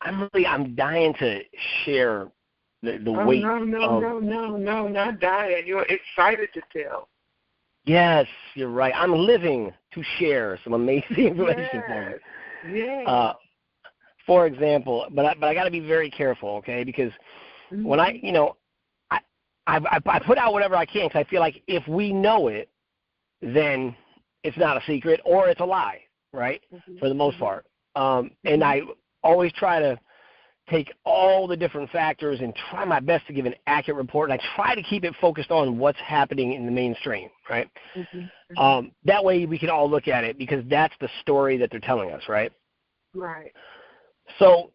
I'm dying to share the Oh, weight. no, not dying. You're excited to tell. Yes, you're right. I'm living to share some amazing information for you. Yes. For example, but I got to be very careful, okay? Because when I put out whatever I can, because I feel like if we know it, then it's not a secret or it's a lie, right? For the most part. And I always try to take all the different factors and try my best to give an accurate report, and I try to keep it focused on what's happening in the mainstream, right? That way we can all look at it because that's the story that they're telling us, right? Right. So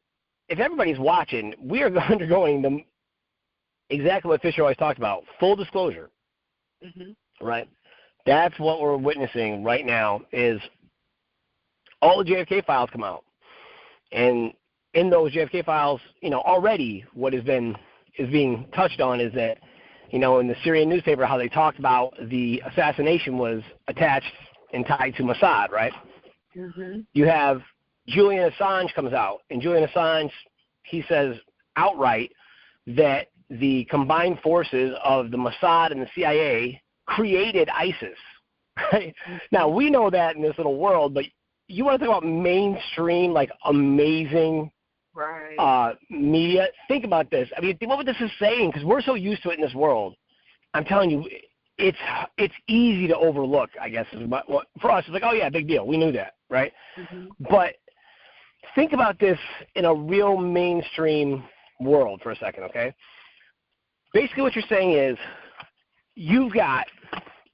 if everybody's watching, we are undergoing exactly what Fisher always talked about, full disclosure, right? That's what we're witnessing right now is all the JFK files come out. And in those JFK files, already what is being touched on is that, in the Syrian newspaper, how they talked about the assassination was attached and tied to Mossad, right? You have Julian Assange comes out, and Julian Assange, he says outright that the combined forces of the Mossad and the CIA created ISIS. Right? Now, we know that in this little world, but you want to talk about mainstream, like amazing media? Think about this. I mean, think what this is saying, because we're so used to it in this world. I'm telling you, it's easy to overlook, I guess. For us, it's like, oh, yeah, big deal. We knew that, right? But think about this in a real mainstream world for a second, okay? Basically what you're saying is you've got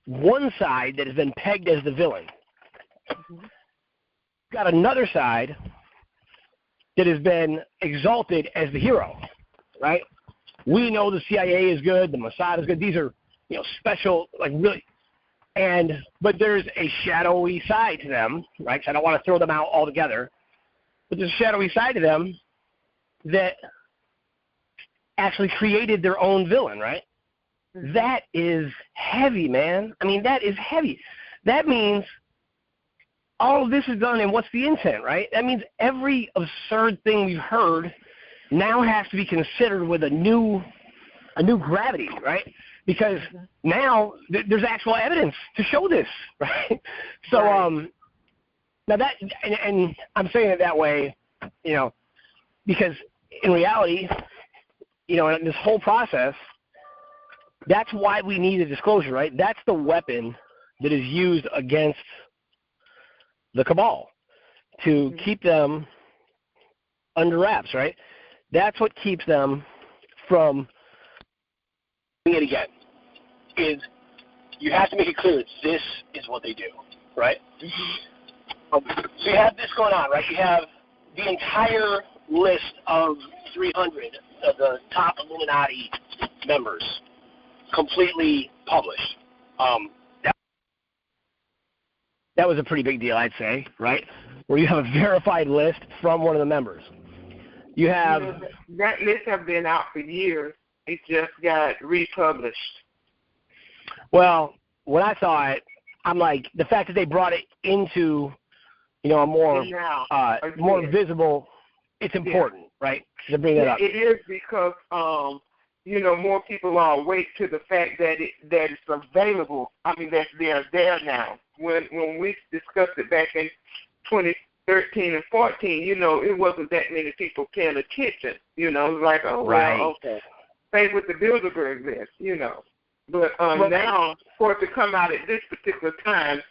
one side that has been pegged as the villain. You've got another side that has been exalted as the hero, right? We know the CIA is good, the Mossad is good. These are, special, like really. But there's a shadowy side to them, right? So I don't want to throw them out altogether. But there's a shadowy side to them that actually created their own villain, right? That is heavy, man. I mean, that is heavy. That means all of this is done, and what's the intent, right? That means every absurd thing we've heard now has to be considered with a new gravity, right? Because now there's actual evidence to show this, right? So, now that, and I'm saying it that way, because in reality, in this whole process, that's why we need a disclosure, right? That's the weapon that is used against the cabal to keep them under wraps, right? That's what keeps them from doing it again, is you have to make it clear that this is what they do, right? So you have this going on, right? You have the entire list of 300 of the top Illuminati members completely published. That was a pretty big deal, I'd say, right? Where you have a verified list from one of the members. You have that list have been out for years. It just got republished. Well, when I saw it, I'm like, the fact that they brought it into, a more visible, it's important, right? To bring that up. It is because more people are awake to the fact that it's available. I mean, that they're there now. When we discussed it back in 2013 and 14, it wasn't that many people paying attention. It was like, oh, well, okay. Same with the Bilderberg list, But now, for it to come out at this particular time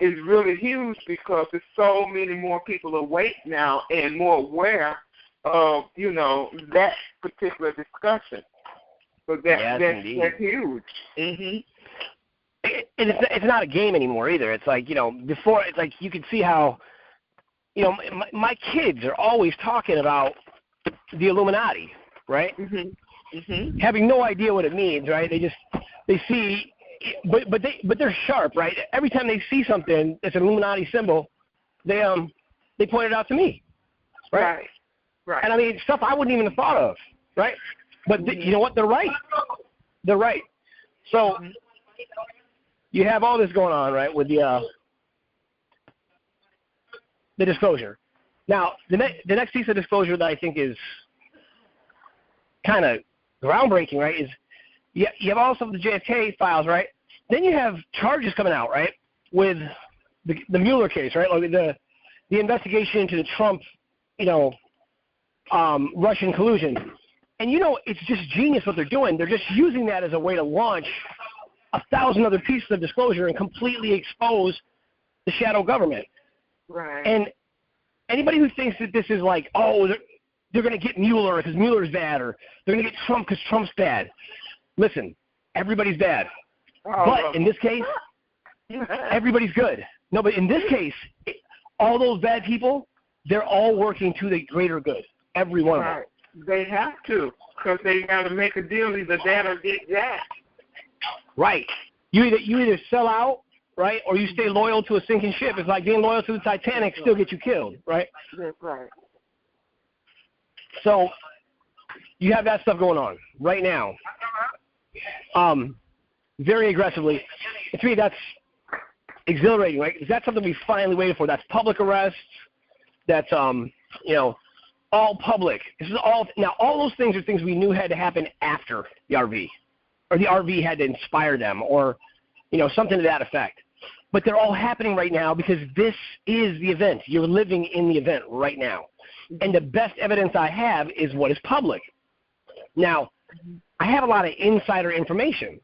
is really huge because there's so many more people awake now and more aware of, that particular discussion. So that's huge. And it's not a game anymore either. It's like, before, it's like you can see how, my kids are always talking about the Illuminati, right? Having no idea what it means, right? They see, but they're sharp, right? Every time they see something that's an Illuminati symbol, they point it out to me, right? Right. And I mean, stuff I wouldn't even have thought of, right? But you know what? They're right. They're right. So you have all this going on, right, with the disclosure. Now, the next piece of disclosure that I think is kind of groundbreaking, right, is you have also the JFK files, right? Then you have charges coming out, right, with the Mueller case, right, like the investigation into the Trump, Russian collusion. And, it's just genius what they're doing. They're just using that as a way to launch 1,000 other pieces of disclosure and completely expose the shadow government. Right. And anybody who thinks that this is like, oh, they're going to get Mueller because Mueller's bad, or they're going to get Trump because Trump's bad. Listen, everybody's bad. But in this case, everybody's good. No, but in this case, all those bad people, they're all working to the greater good. Every one of them. They have to, because they got to make a deal either that or get that. Right. You either sell out, right, or you stay loyal to a sinking ship. It's like being loyal to the Titanic still get you killed, right? That's right. So you have that stuff going on right now, very aggressively. To me, that's exhilarating, right? Because that's something we finally waited for. That's public arrests. That's all public. This is all now. All those things are things we knew had to happen after the RV, or the RV had to inspire them, or something to that effect. But they're all happening right now because this is the event. You're living in the event right now. And the best evidence I have is what is public. Now, I have a lot of insider information,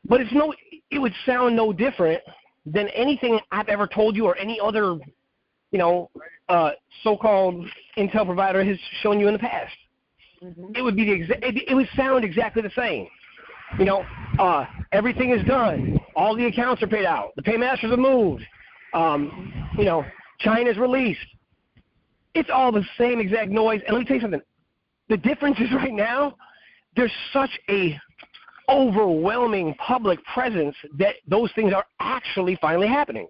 but it would sound no different than anything I've ever told you or any other, so-called intel provider has shown you in the past. It would be it would sound exactly the same. Everything is done. All the accounts are paid out. The paymasters are moved. China's released. It's all the same exact noise. And let me tell you something. The difference is right now, there's such a overwhelming public presence that those things are actually finally happening.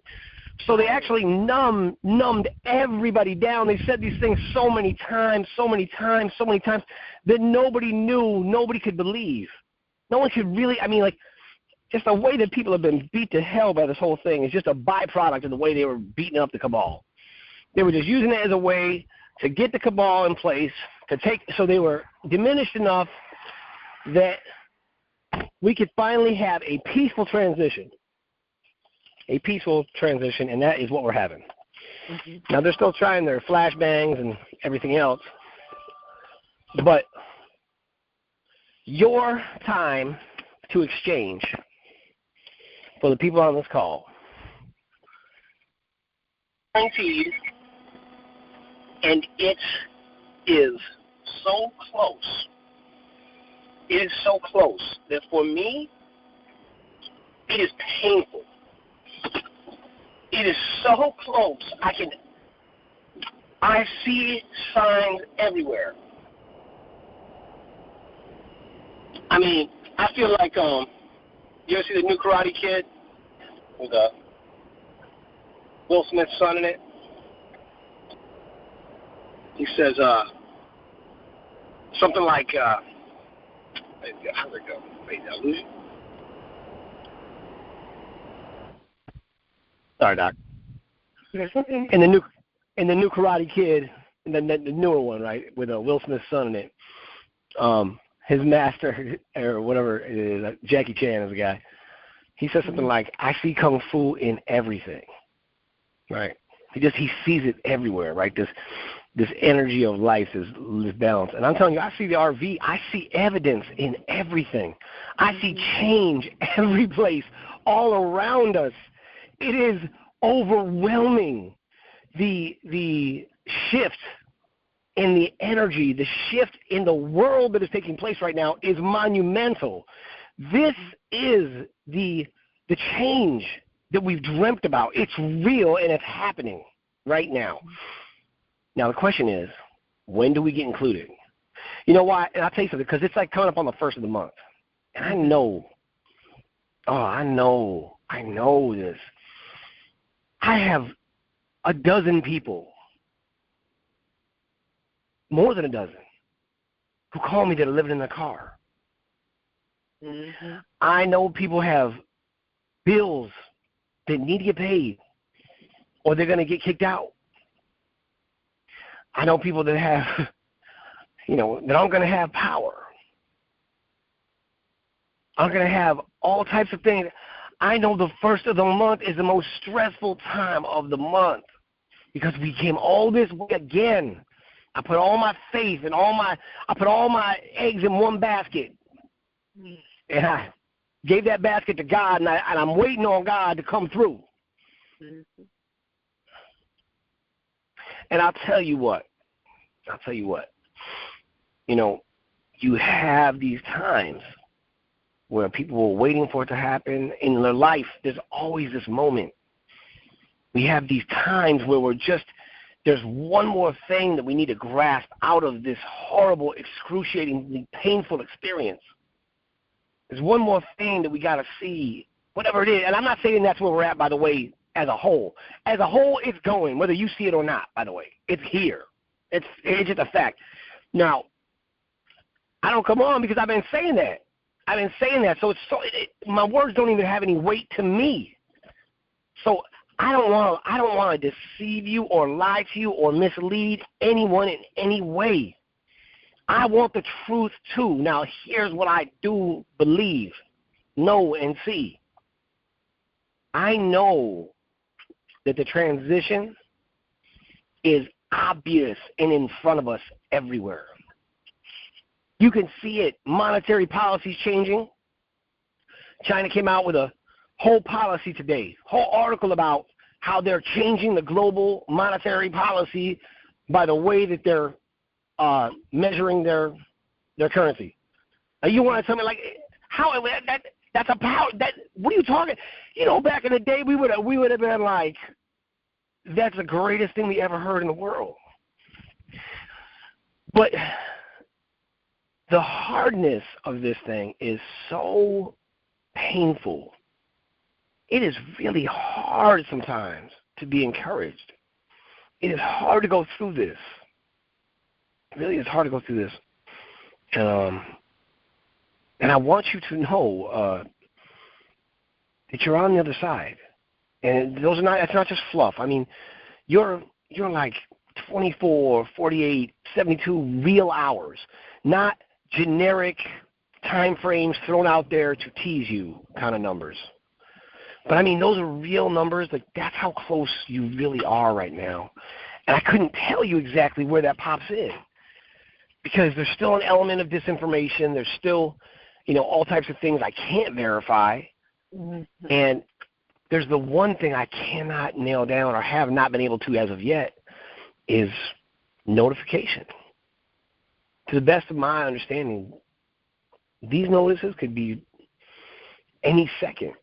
So they actually numbed everybody down. They said these things so many times that nobody knew, nobody could believe. No one could really, just the way that people have been beat to hell by this whole thing is just a byproduct of the way they were beating up the cabal. They were just using it as a way to get the cabal in place, so they were diminished enough that we could finally have a peaceful transition. A peaceful transition, and that is what we're having. Now, they're still trying their flashbangs and everything else, but your time to exchange for the people on this call, guaranteed, and it is so close. It is so close that for me, it is painful. It is so close. I see signs everywhere. I feel like you ever see the new Karate Kid with Will Smith's son in it? He says something like, how'd it go? Wait, did I lose you? Sorry, Doc. In the new Karate Kid, the newer one, right, with Will Smith's son in it, his master or whatever it is, Jackie Chan is the guy. He says something like, "I see kung fu in everything," right? He sees it everywhere, right? This energy of life, this balance. And I'm telling you, I see the RV. I see evidence in everything. I see change every place, all around us. It is overwhelming. The shift in the energy, the shift in the world that is taking place right now is monumental. This is the change that we've dreamt about. It's real, and it's happening right now. Now, the question is, when do we get included? You know why? And I'll tell you something, because it's like coming up on the first of the month. And I know this. I have a dozen people, more than a dozen, who call me that are living in their car. I know people have bills that need to get paid, or they're going to get kicked out. I know people that have, that aren't going to have power. Aren't going to have all types of things. I know the first of the month is the most stressful time of the month because we came all this way again. I put all my faith and I put all my eggs in one basket. And I gave that basket to God, and I'm waiting on God to come through. Mm-hmm. And I'll tell you what. You have these times where people are waiting for it to happen. In their life, there's always this moment. We have these times where there's one more thing that we need to grasp out of this horrible, excruciatingly painful experience. There's one more thing that we got to see, whatever it is. And I'm not saying that's where we're at, by the way, as a whole. As a whole, it's going, whether you see it or not, by the way. It's here. It's just a fact. Now, I don't come on because I've been saying that. So my words don't even have any weight to me. So I don't want to deceive you or lie to you or mislead anyone in any way. I want the truth too. Now, here's what I do believe, know, and see. I know that the transition is obvious and in front of us everywhere. You can see it. Monetary policies changing. China came out with a whole policy today, whole article about how they're changing the global monetary policy by the way that they're measuring their currency. Now you want to tell me how that's a power? What are you talking? Back in the day we would have been like, that's the greatest thing we ever heard in the world. But the hardness of this thing is so painful. It is really hard sometimes to be encouraged. It is hard to go through this. It really is hard to go through this. And I want you to know that you're on the other side. And that's not just fluff. I mean, you're like 24, 48, 72 real hours, not generic time frames thrown out there to tease you kind of numbers. But I mean, those are real numbers. Like, that's how close you really are right now. And I couldn't tell you exactly where that pops in because there's still an element of disinformation. There's still, all types of things I can't verify. Mm-hmm. And there's the one thing I cannot nail down or have not been able to as of yet is notification. To the best of my understanding, these notices could be any second.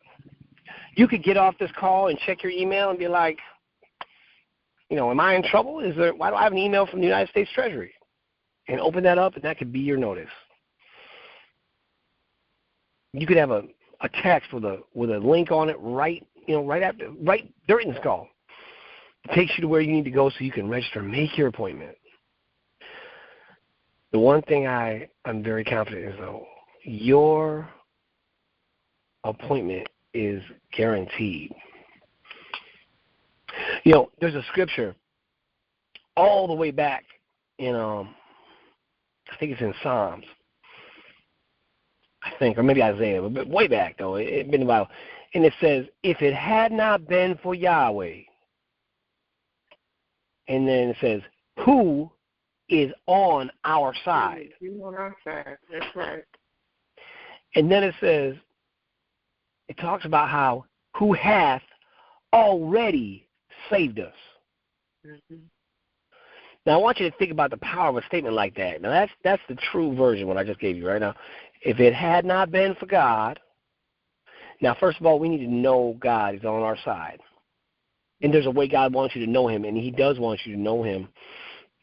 You could get off this call and check your email and be like, am I in trouble? Why do I have an email from the United States Treasury? And open that up, and that could be your notice. You could have a text with a link on it right during this call. It takes you to where you need to go so you can register and make your appointment. The one thing I'm very confident is, though, your appointment is guaranteed. There's a scripture all the way back in, I think it's in Psalms, or maybe Isaiah, but way back, though. It's been a while. And it says, if it had not been for Yahweh, and then it says, who is on our side? He's on our side. That's right. And then it talks about how, who hath already saved us. Mm-hmm. Now, I want you to think about the power of a statement like that. Now, that's the true version, what I just gave you right now. If it had not been for God, now, first of all, we need to know God is on our side. And there's a way God wants you to know him, and he does want you to know him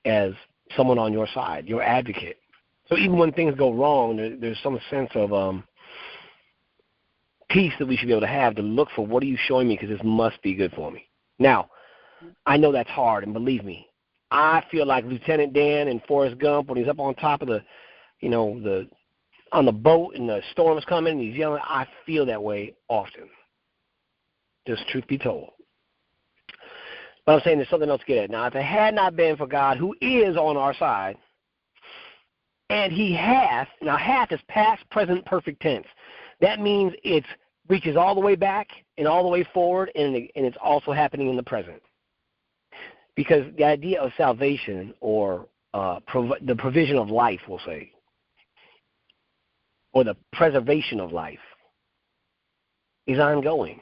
as someone on your side, your advocate. So even when things go wrong, there's some sense of peace that we should be able to have to look for, what are you showing me, because this must be good for me. Now, I know that's hard, and believe me, I feel like Lieutenant Dan in Forrest Gump when he's up on top of on the boat and the storm is coming and he's yelling. I feel that way often, just truth be told. But I'm saying there's something else to get at. Now, if it had not been for God, who is on our side, and he hath, now hath is past, present, perfect tense. That means it reaches all the way back and all the way forward, and it's also happening in the present. Because the idea of salvation, or the provision of life, we'll say, or the preservation of life, is ongoing.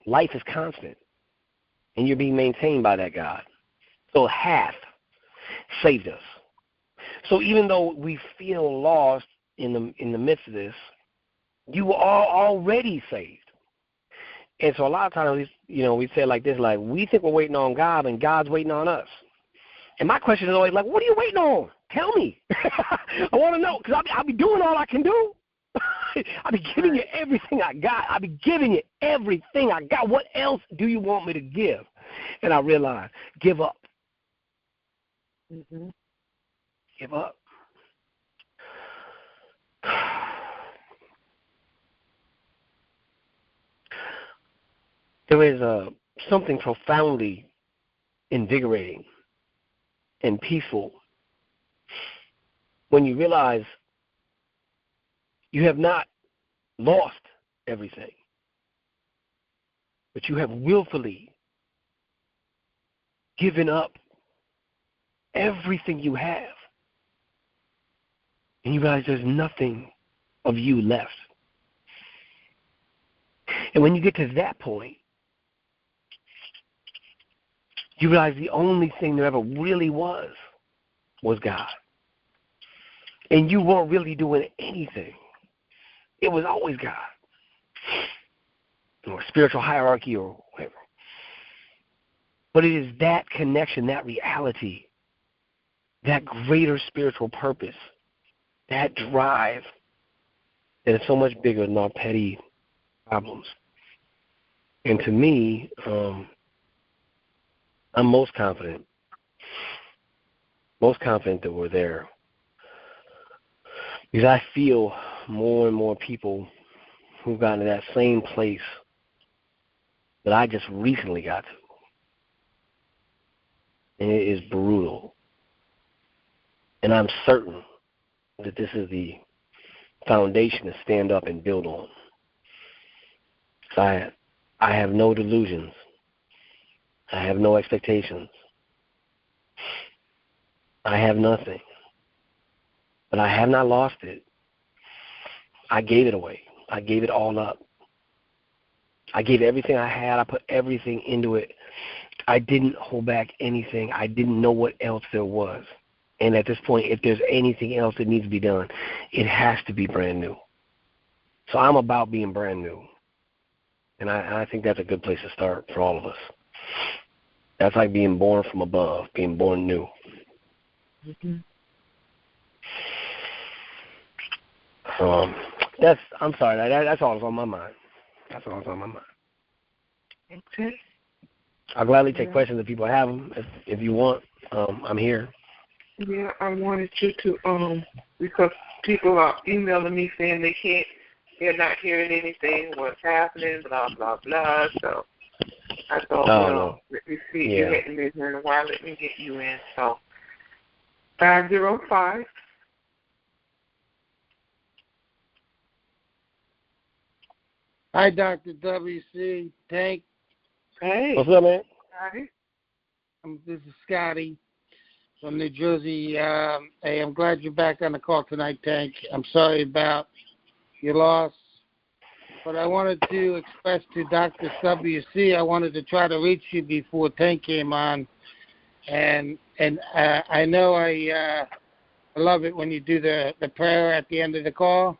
Life is constant, and you're being maintained by that God. So hath saved us. So even though we feel lost in the midst of this, you are already saved. And so a lot of times, we say it like this, like, we think we're waiting on God, and God's waiting on us. And my question is always like, what are you waiting on? Tell me. I want to know, because I'll be doing all I can do. I'll be giving you everything I got. I'll be giving you everything I got. What else do you want me to give? And I realize, give up. Mm-hmm. Give up. There is something profoundly invigorating and peaceful when you realize you have not lost everything, but you have willfully given up everything you have. And you realize there's nothing of you left. And when you get to that point, you realize the only thing there ever really was God. And you weren't really doing anything. It was always God. Or spiritual hierarchy or whatever. But it is that connection, that reality, that greater spiritual purpose, that drive that is so much bigger than our petty problems. And to me, I'm most confident that we're there. Because I feel more and more people who've gotten to that same place that I just recently got to. And it is brutal. And I'm certain that this is the foundation to stand up and build on. I have no delusions. I have no expectations. I have nothing. But I have not lost it. I gave it away. I gave it all up. I gave everything I had. I put everything into it. I didn't hold back anything. I didn't know what else there was. And at this point, if there's anything else that needs to be done, it has to be brand new. So I'm about being brand new. And I think that's a good place to start for all of us. That's like being born from above, being born new. Mm-hmm. I'm sorry, that's all that's on my mind. That's all that's on my mind. Okay. I'll gladly take questions if people have them. If you want, I'm here. Yeah, I wanted you to, because people are emailing me saying they're not hearing anything, what's happening, blah, blah, blah. So I thought, no. Let me see. You hadn't been here in a while. Let me get you in. So 505. Hi, Dr. WC. Tank. Hey. What's up, man? Scotty. This is Scotty from New Jersey. Hey, I'm glad you're back on the call tonight, Tank. I'm sorry about your loss. But I wanted to express to Dr. WC, I wanted to try to reach you before Tank came on. And I know I love it when you do the prayer at the end of the call.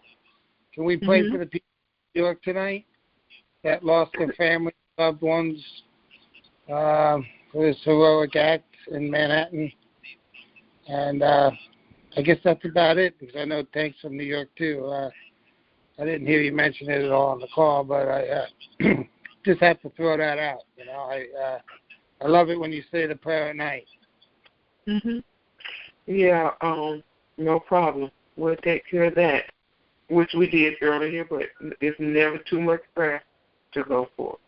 Can we pray for the people of New York tonight that lost their family, loved ones, for this heroic act in Manhattan? And I guess that's about it, because I know Tank's from New York too. I didn't hear you mention it at all on the call, but I just have to throw that out. You know, I love it when you say the prayer at night. Mhm. Yeah. No problem. We'll take care of that, which we did earlier, but it's never too much prayer to go for.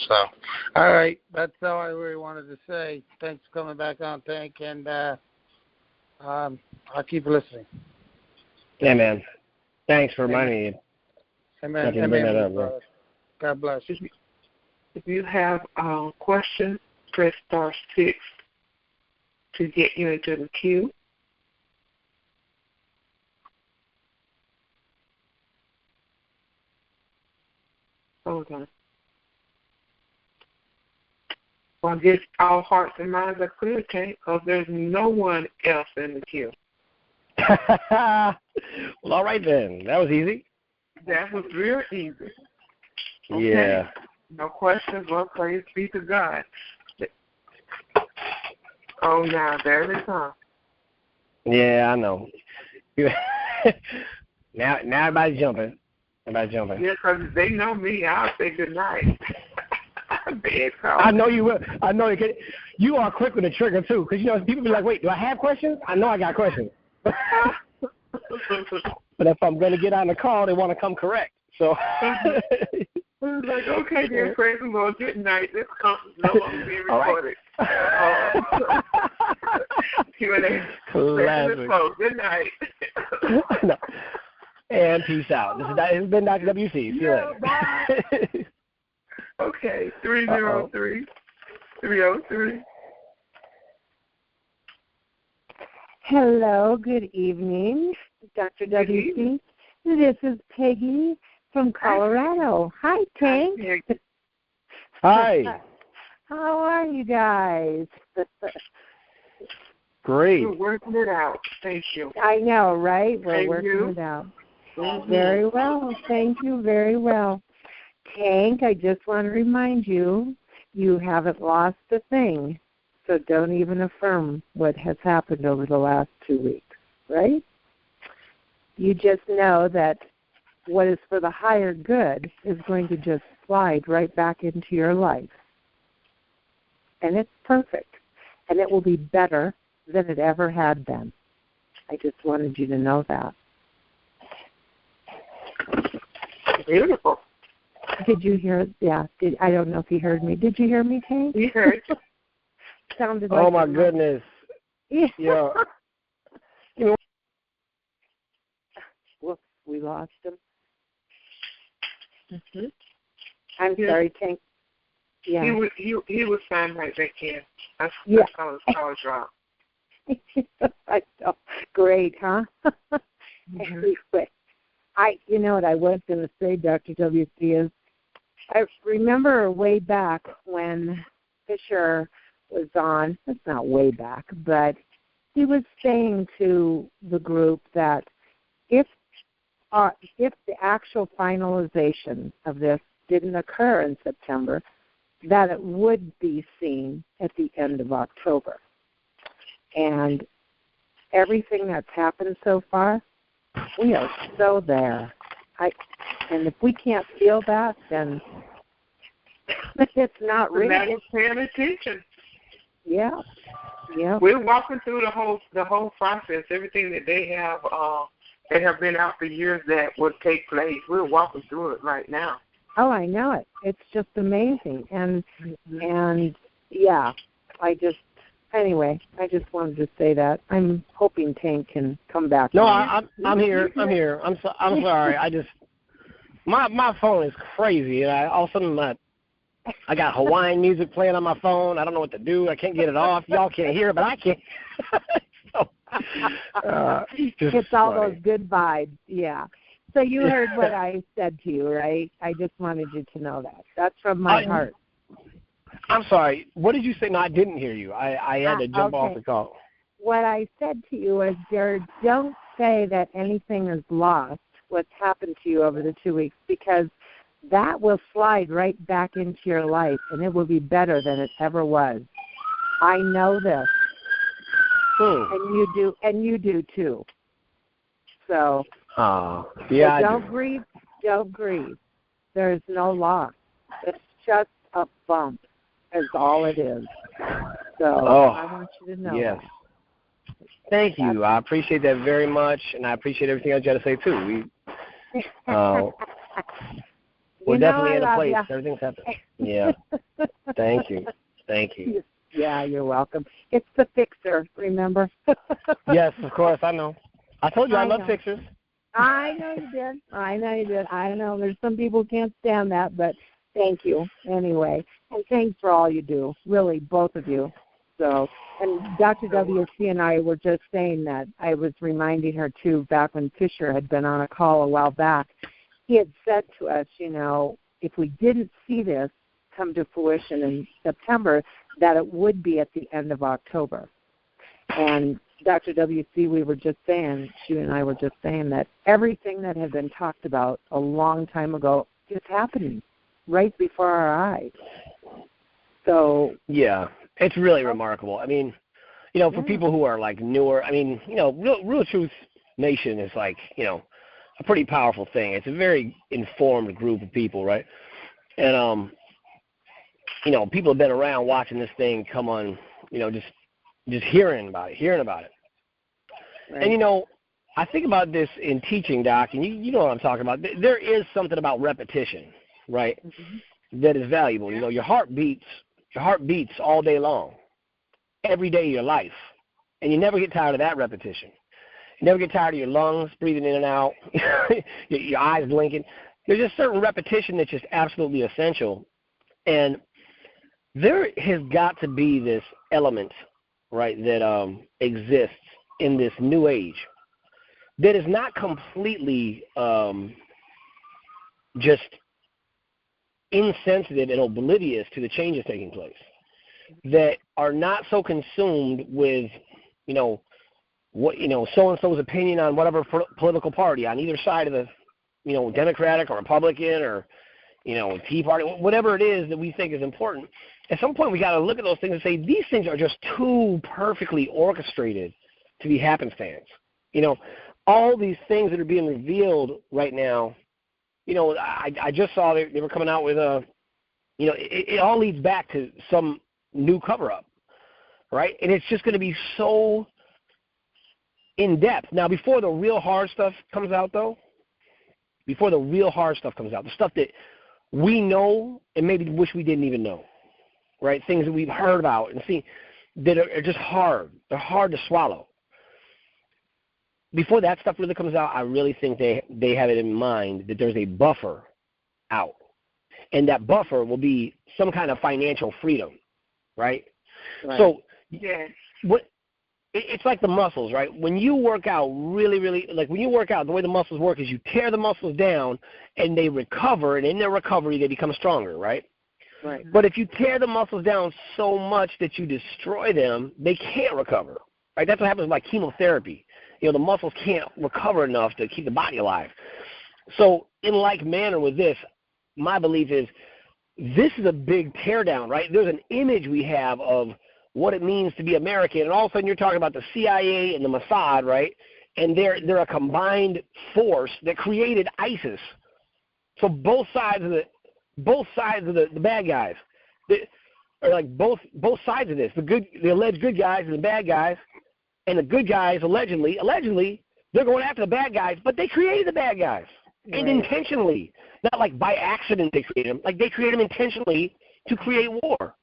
So, all right, that's all I really wanted to say. Thanks for coming back on, Tank, and I'll keep listening. Yeah, man. Thanks for reminding me. Amen. Bring that up, bro. God bless. If you have a question, press *6 to get you into the queue. Hold on. Well, I guess all hearts and minds are clear, Tank, because there's no one else in the queue. Well, all right then. That was easy. That was real easy. Okay. Yeah. No questions. Well, praise be to God. Oh, now there they come. Yeah, I know. now everybody's jumping. Yeah, because they know me. I'll say good night. I know you will. I know you can. You are quick with the trigger too, because people be like, "Wait, do I have questions?" I know I got questions. But if I'm going to get on the call, they want to come correct. So. It's like, okay, dear, praise the Lord. Good night. This conference is no longer being recorded. Q&A. Classic. Good night. No. And peace out. This has been Dr. WC. See you later. Bye. Okay, 303. Hello, good evening, Dr. WC. This is Peggy from Colorado. Hi, Tank. Hi. How are you guys? Great. We're working it out. Thank you. I know, right? We're Thank working you. it out. Mm-hmm. Very well. Thank you very well. Tank, I just want to remind you, you haven't lost a thing, so don't even affirm what has happened over the last 2 weeks, right? You just know that what is for the higher good is going to just slide right back into your life. And it's perfect. And it will be better than it ever had been. I just wanted you to know that. Beautiful. Did you hear? Yeah. I don't know if you heard me. Did you hear me, Tank? We heard. Sounded like. Oh my goodness. Yeah. Yeah. Whoops, we lost him. Mm-hmm. I'm sorry, Tank. Yeah. He was signed right back in. I saw his call drop. I know. Great, huh? Mm-hmm. Anyway, you know what I was going to say, Dr. WC, is I remember way back when Fisher was on, it's not way back, but he was saying to the group that if the actual finalization of this didn't occur in September, that it would be seen at the end of October. And everything that's happened so far, we are so there. And if we can't feel that, then it's not real. That is paying attention. Yeah. Yeah. We're walking through the whole process. Everything that they have that have been out for years that will take place. We're walking through it right now. Oh, I know it. It's just amazing. And yeah, I just wanted to say that. I'm hoping Tank can come back. No, I'm here. I'm sorry. I just my phone is crazy, and all of a sudden I got Hawaiian music playing on my phone. I don't know what to do. I can't get it off. Y'all can't hear it, but I can. It's all those good vibes. Yeah. So you heard what I said to you, right? I just wanted you to know that. That's from my heart. I'm sorry. What did you say? No, I didn't hear you. I had to jump off the call. What I said to you is, Jared, don't say that anything is lost, what's happened to you over the 2 weeks, because that will slide right back into your life, and it will be better than it ever was. I know this. And you do too. So yeah. So don't grieve. There's no loss. It's just a bump is all it is. So I want you to know that. Thank you. I appreciate that very much, and I appreciate everything else you had to say too. We're definitely in a love place. ya. Everything's happening. Yeah. Thank you. Thank you. Yeah, you're welcome. It's the fixer, remember? Yes, of course. I know. I told you I love know. fixers. I know you did. I know there's some people who can't stand that, but thank you anyway. And thanks for all you do, really, both of you. So, and Dr. WC and I were just saying that. I was reminding her, too, back when Fisher had been on a call a while back. He had said to us, if we didn't see this come to fruition in September, that it would be at the end of October. And Dr. WC, we were just saying, she and I were just saying that everything that had been talked about a long time ago is happening right before our eyes. So yeah, it's really remarkable. I mean, for people who are like newer, I mean, Real Truth Nation is like, a pretty powerful thing. It's a very informed group of people, right? And people have been around watching this thing come on, just hearing about it. Right. And, I think about this in teaching, Doc, and you know what I'm talking about. There is something about repetition, right, that is valuable. Your heart beats all day long, every day of your life, and you never get tired of that repetition. You never get tired of your lungs breathing in and out, your eyes blinking. There's just certain repetition that's just absolutely essential. And there has got to be this element, right, that exists in this new age that is not completely just insensitive and oblivious to the changes taking place, that are not so consumed with, so-and-so's opinion on whatever political party on either side of the, Democratic or Republican or, Tea Party, whatever it is that we think is important. At some point we got to look at those things and say these things are just too perfectly orchestrated to be happenstance. All these things that are being revealed right now, I just saw they were coming out with it all leads back to some new cover-up, right? And it's just going to be so in-depth. Now, before the real hard stuff comes out, the stuff that we know and maybe wish we didn't even know, right? Things that we've heard about and seen that are just hard. They're hard to swallow. Before that stuff really comes out, I really think they have it in mind that there's a buffer out. And that buffer will be some kind of financial freedom, right? So it's like the muscles, right? When you work out really, like when you work out, the way the muscles work is you tear the muscles down and they recover, and in their recovery they become stronger, right? Right. But if you tear the muscles down so much that you destroy them, they can't recover, right? That's what happens with like chemotherapy. The muscles can't recover enough to keep the body alive. So in like manner with this, my belief is this is a big teardown, right? There's an image we have of what it means to be American, and all of a sudden you're talking about the CIA and the Mossad, right? And they're a combined force that created ISIS. So both sides of the bad guys, are like both sides of this. The alleged good guys and the bad guys. And the good guys, allegedly, they're going after the bad guys, but they created the bad guys. Right. And intentionally. Not like by accident they created them. Like they created them intentionally to create war.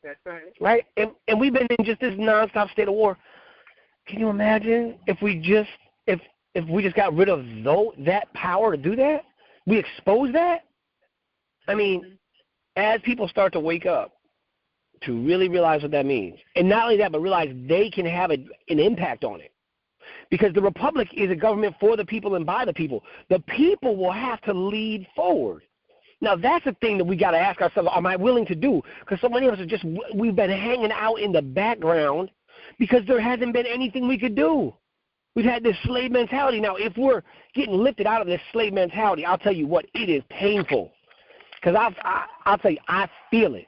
That's right. Right? And we've been in just this nonstop state of war. Can you imagine if we just got rid of that power to do that? We expose that? I mean, as people start to wake up, to really realize what that means. And not only that, but realize they can have an impact on it. Because the republic is a government for the people and by the people. The people will have to lead forward. Now, that's the thing that we got to ask ourselves, am I willing to do? Because so many of us we've been hanging out in the background because there hasn't been anything we could do. We've had this slave mentality. Now, if we're getting lifted out of this slave mentality, I'll tell you what, it is painful. Because I'll tell you, I feel it.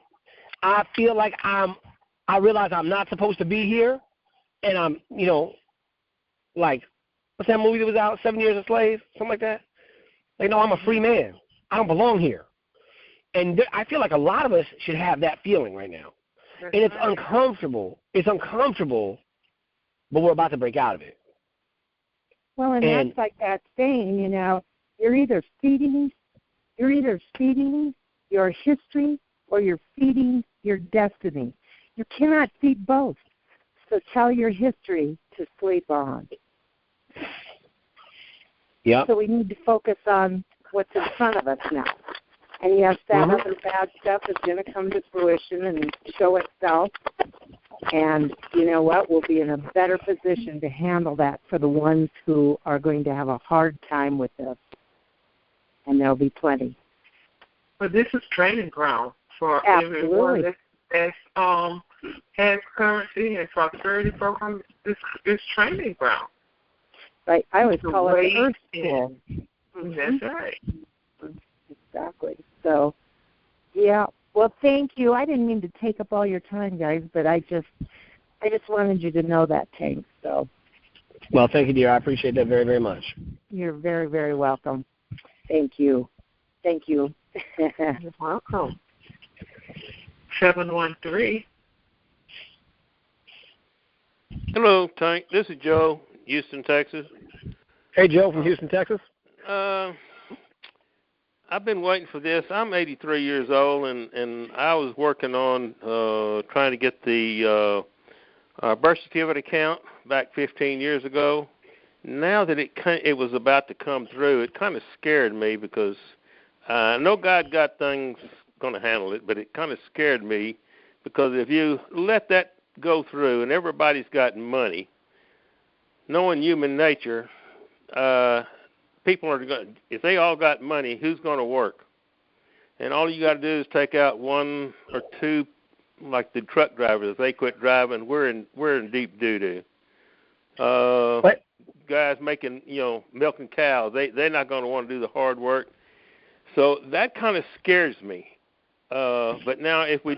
I feel like I realize I'm not supposed to be here, and I'm, like, what's that movie that was out, 7 Years a Slave, something like that? Like, no, I'm a free man. I don't belong here. And I feel like a lot of us should have that feeling right now. And it's uncomfortable. It's uncomfortable, but we're about to break out of it. Well, and that's like that saying, you're either feeding You're either feeding your history or you're feeding your destiny. You cannot feed both. So tell your history to sleep on. Yeah. So we need to focus on what's in front of us now. And yes, that other bad stuff is going to come to fruition and show itself. And you know what? We'll be in a better position to handle that for the ones who are going to have a hard time with this. And there'll be plenty. But this is training ground for Absolutely. everyone that has currency and prosperity programs. This training ground. Right. I always call it the Earth School. That's right. Exactly. So, yeah. Well, thank you. I didn't mean to take up all your time, guys, but I just wanted you to know that, Tank. So. Well, thank you, dear. I appreciate that very, very much. You're very, very welcome. Thank you. Thank you. You're welcome. 713. Hello, Tank. This is Joe, Houston, Texas. Hey, Joe from Houston, Texas. I've been waiting for this. I'm 83 years old, and I was working on trying to get the birth certificate account back 15 years ago. Now that it was about to come through, it kind of scared me because I know God got things going to handle it, but it kind of scared me because if you let that go through and everybody's got money, knowing human nature, people are going. If they all got money, who's going to work? And all you got to do is take out one or two, like the truck drivers. If they quit driving, we're in deep doo-doo. Guys making milking cows, they're not going to want to do the hard work. So that kind of scares me. But now if we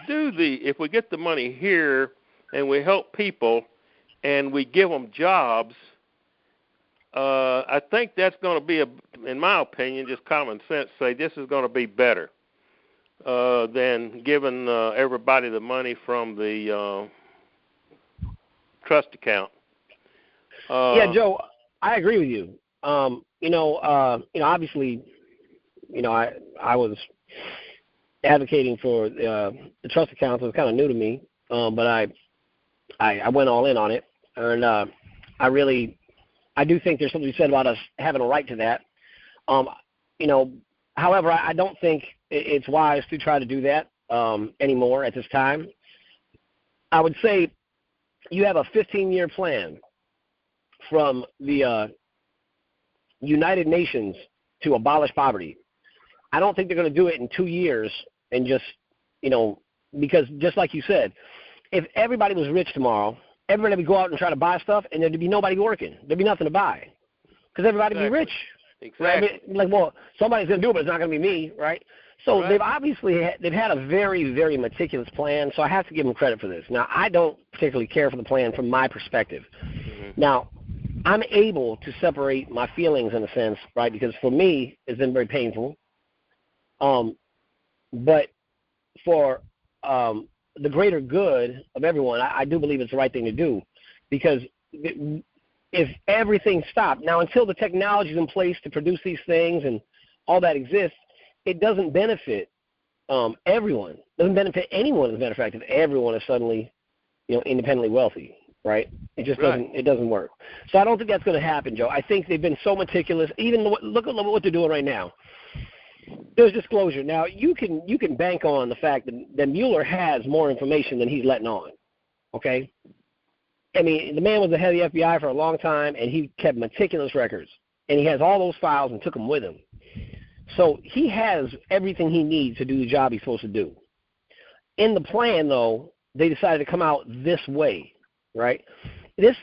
get the money here and we help people and we give them jobs. I think that's going to be, in my opinion, just common sense, say this is going to be better than giving everybody the money from the trust account. Yeah, Joe, I agree with you. Obviously, I was advocating for the trust account, so it's kind of new to me, but I went all in on it, and I do think there's something to be said about us having a right to that. However, I don't think it's wise to try to do that anymore at this time. I would say you have a 15-year plan from the United Nations to abolish poverty. I don't think they're going to do it in 2 years and just, because just like you said, if everybody was rich tomorrow, everybody would go out and try to buy stuff, and there'd be nobody working. There'd be nothing to buy because everybody would be rich. Exactly. Right? I mean, well, somebody's going to do it, but it's not going to be me, right? So they've obviously they've had a very, very meticulous plan, so I have to give them credit for this. Now, I don't particularly care for the plan from my perspective. Mm-hmm. Now, I'm able to separate my feelings in a sense, right, because for me it's been very painful. But for the greater good of everyone, I do believe it's the right thing to do, because if everything stopped, now until the technology is in place to produce these things and all that exists, it doesn't benefit everyone. It doesn't benefit anyone, as a matter of fact, if everyone is suddenly, independently wealthy, right? It just doesn't work. So I don't think that's going to happen, Joe. I think they've been so meticulous. Even look at what they're doing right now. There's disclosure. Now, you can bank on the fact that Mueller has more information than he's letting on, okay? I mean, the man was the head of the FBI for a long time, and he kept meticulous records. And he has all those files and took them with him. So he has everything he needs to do the job he's supposed to do. In the plan, though, they decided to come out this way, right? This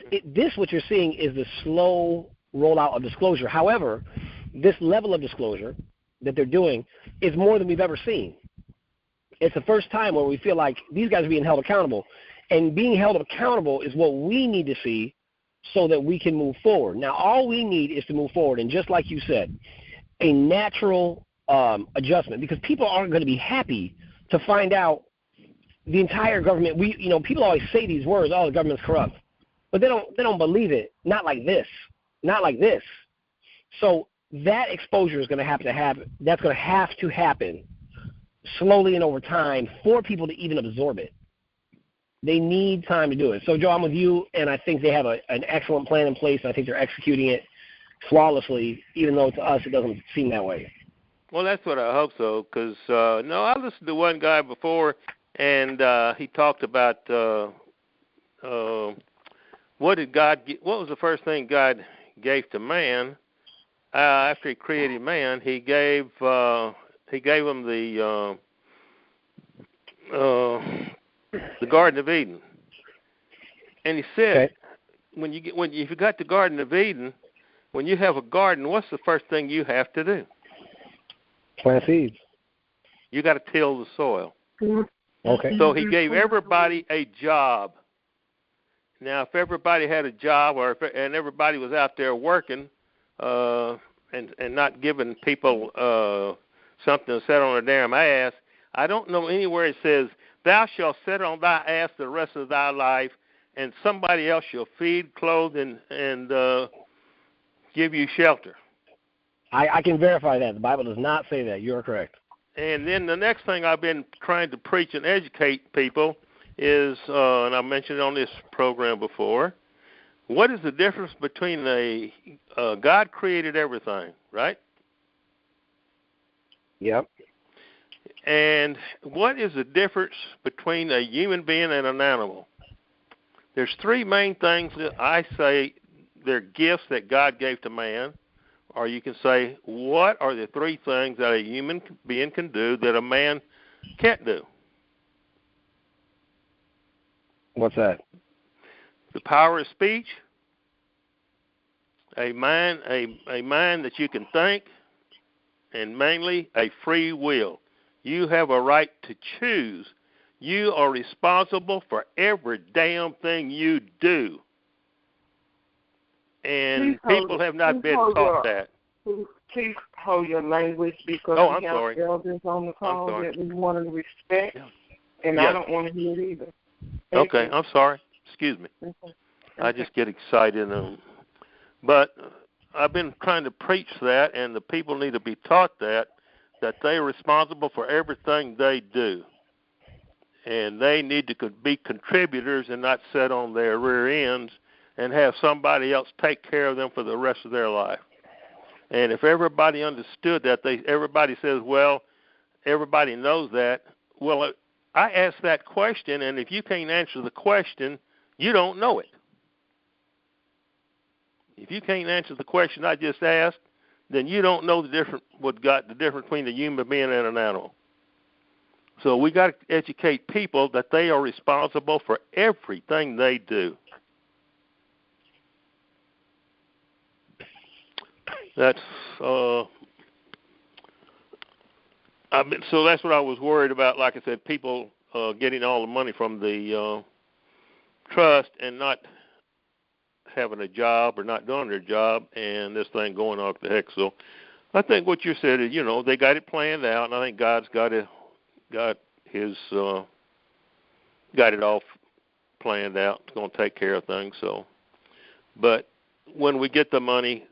what you're seeing is the slow rollout of disclosure. However, this level of disclosure that they're doing is more than we've ever seen. It's the first time where we feel like these guys are being held accountable. And being held accountable is what we need to see so that we can move forward. Now, all we need is to move forward. And just like you said, a natural adjustment, because people aren't going to be happy to find out the entire government. People always say these words, "Oh, the government's corrupt," but they don't believe it. Not like this. So that exposure is going to have to happen. That's going to happen slowly and over time for people to even absorb it. They need time to do it. So, Joe, I'm with you, and I think they have an excellent plan in place, and I think they're executing it flawlessly, even though to us it doesn't seem that way. Well, that's what I hope so, because, I listened to one guy before, and he talked about what was the first thing God gave to man after he created man. He gave him the Garden of Eden, and he said, if you got the Garden of Eden, when you have a garden, what's the first thing you have to do? Plant seeds. You got to till the soil. Okay. So he gave everybody a job. Now, if everybody had a job, and everybody was out there working, and not giving people something to sit on their damn ass, I don't know anywhere it says, "Thou shalt sit on thy ass the rest of thy life, and somebody else shall feed, clothe, and give you shelter." I can verify that. The Bible does not say that. You are correct. And then the next thing I've been trying to preach and educate people is, and I mentioned it on this program before, what is the difference between God created everything, right? Yep. And what is the difference between a human being and an animal? There's three main things that I say they're gifts that God gave to man. Or you can say, what are the three things that a human being can do that a man can't do? What's that? The power of speech, a mind that you can think, and mainly a free will. You have a right to choose. You are responsible for every damn thing you do. And people have not been taught that. Please hold your language, because we have elders on the call that we want to respect, and I don't want to hear it either. Okay, I'm sorry. Excuse me. Okay. I just get excited. But I've been trying to preach that, and the people need to be taught that they're responsible for everything they do. And they need to be contributors and not sit on their rear ends and have somebody else take care of them for the rest of their life. And if everybody understood that, everybody says, well, everybody knows that. Well, I asked that question, and if you can't answer the question, you don't know it. If you can't answer the question I just asked, then you don't know the difference between a human being and an animal. So we got to educate people that they are responsible for everything they do. That's so that's what I was worried about. Like I said, people getting all the money from the trust and not having a job or not doing their job, and this thing going off the heck. So I think what you said is, they got it planned out, and I think God's got it all planned out. It's going to take care of things. So, but when we get the money,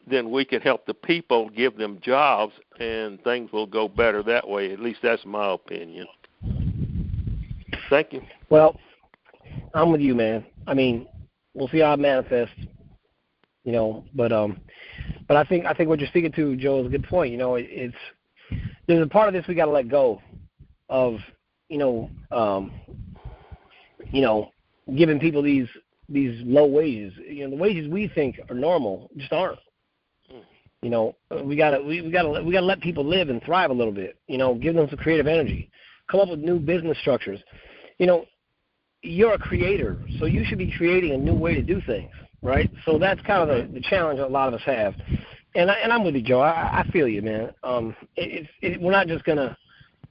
then we can help the people, give them jobs, and things will go better that way. At least that's my opinion. Thank you. Well, I'm with you, man. I mean, we'll see how it manifests, but I think what you're speaking to, Joe, is a good point. There's a part of this we got to let go of, giving people these low wages. The wages we think are normal just aren't. We gotta let people live and thrive a little bit. Give them some creative energy, come up with new business structures. You're a creator, so you should be creating a new way to do things, right? So that's kind of the challenge that a lot of us have. And I'm with you, Joe. I feel you, man. We're not just gonna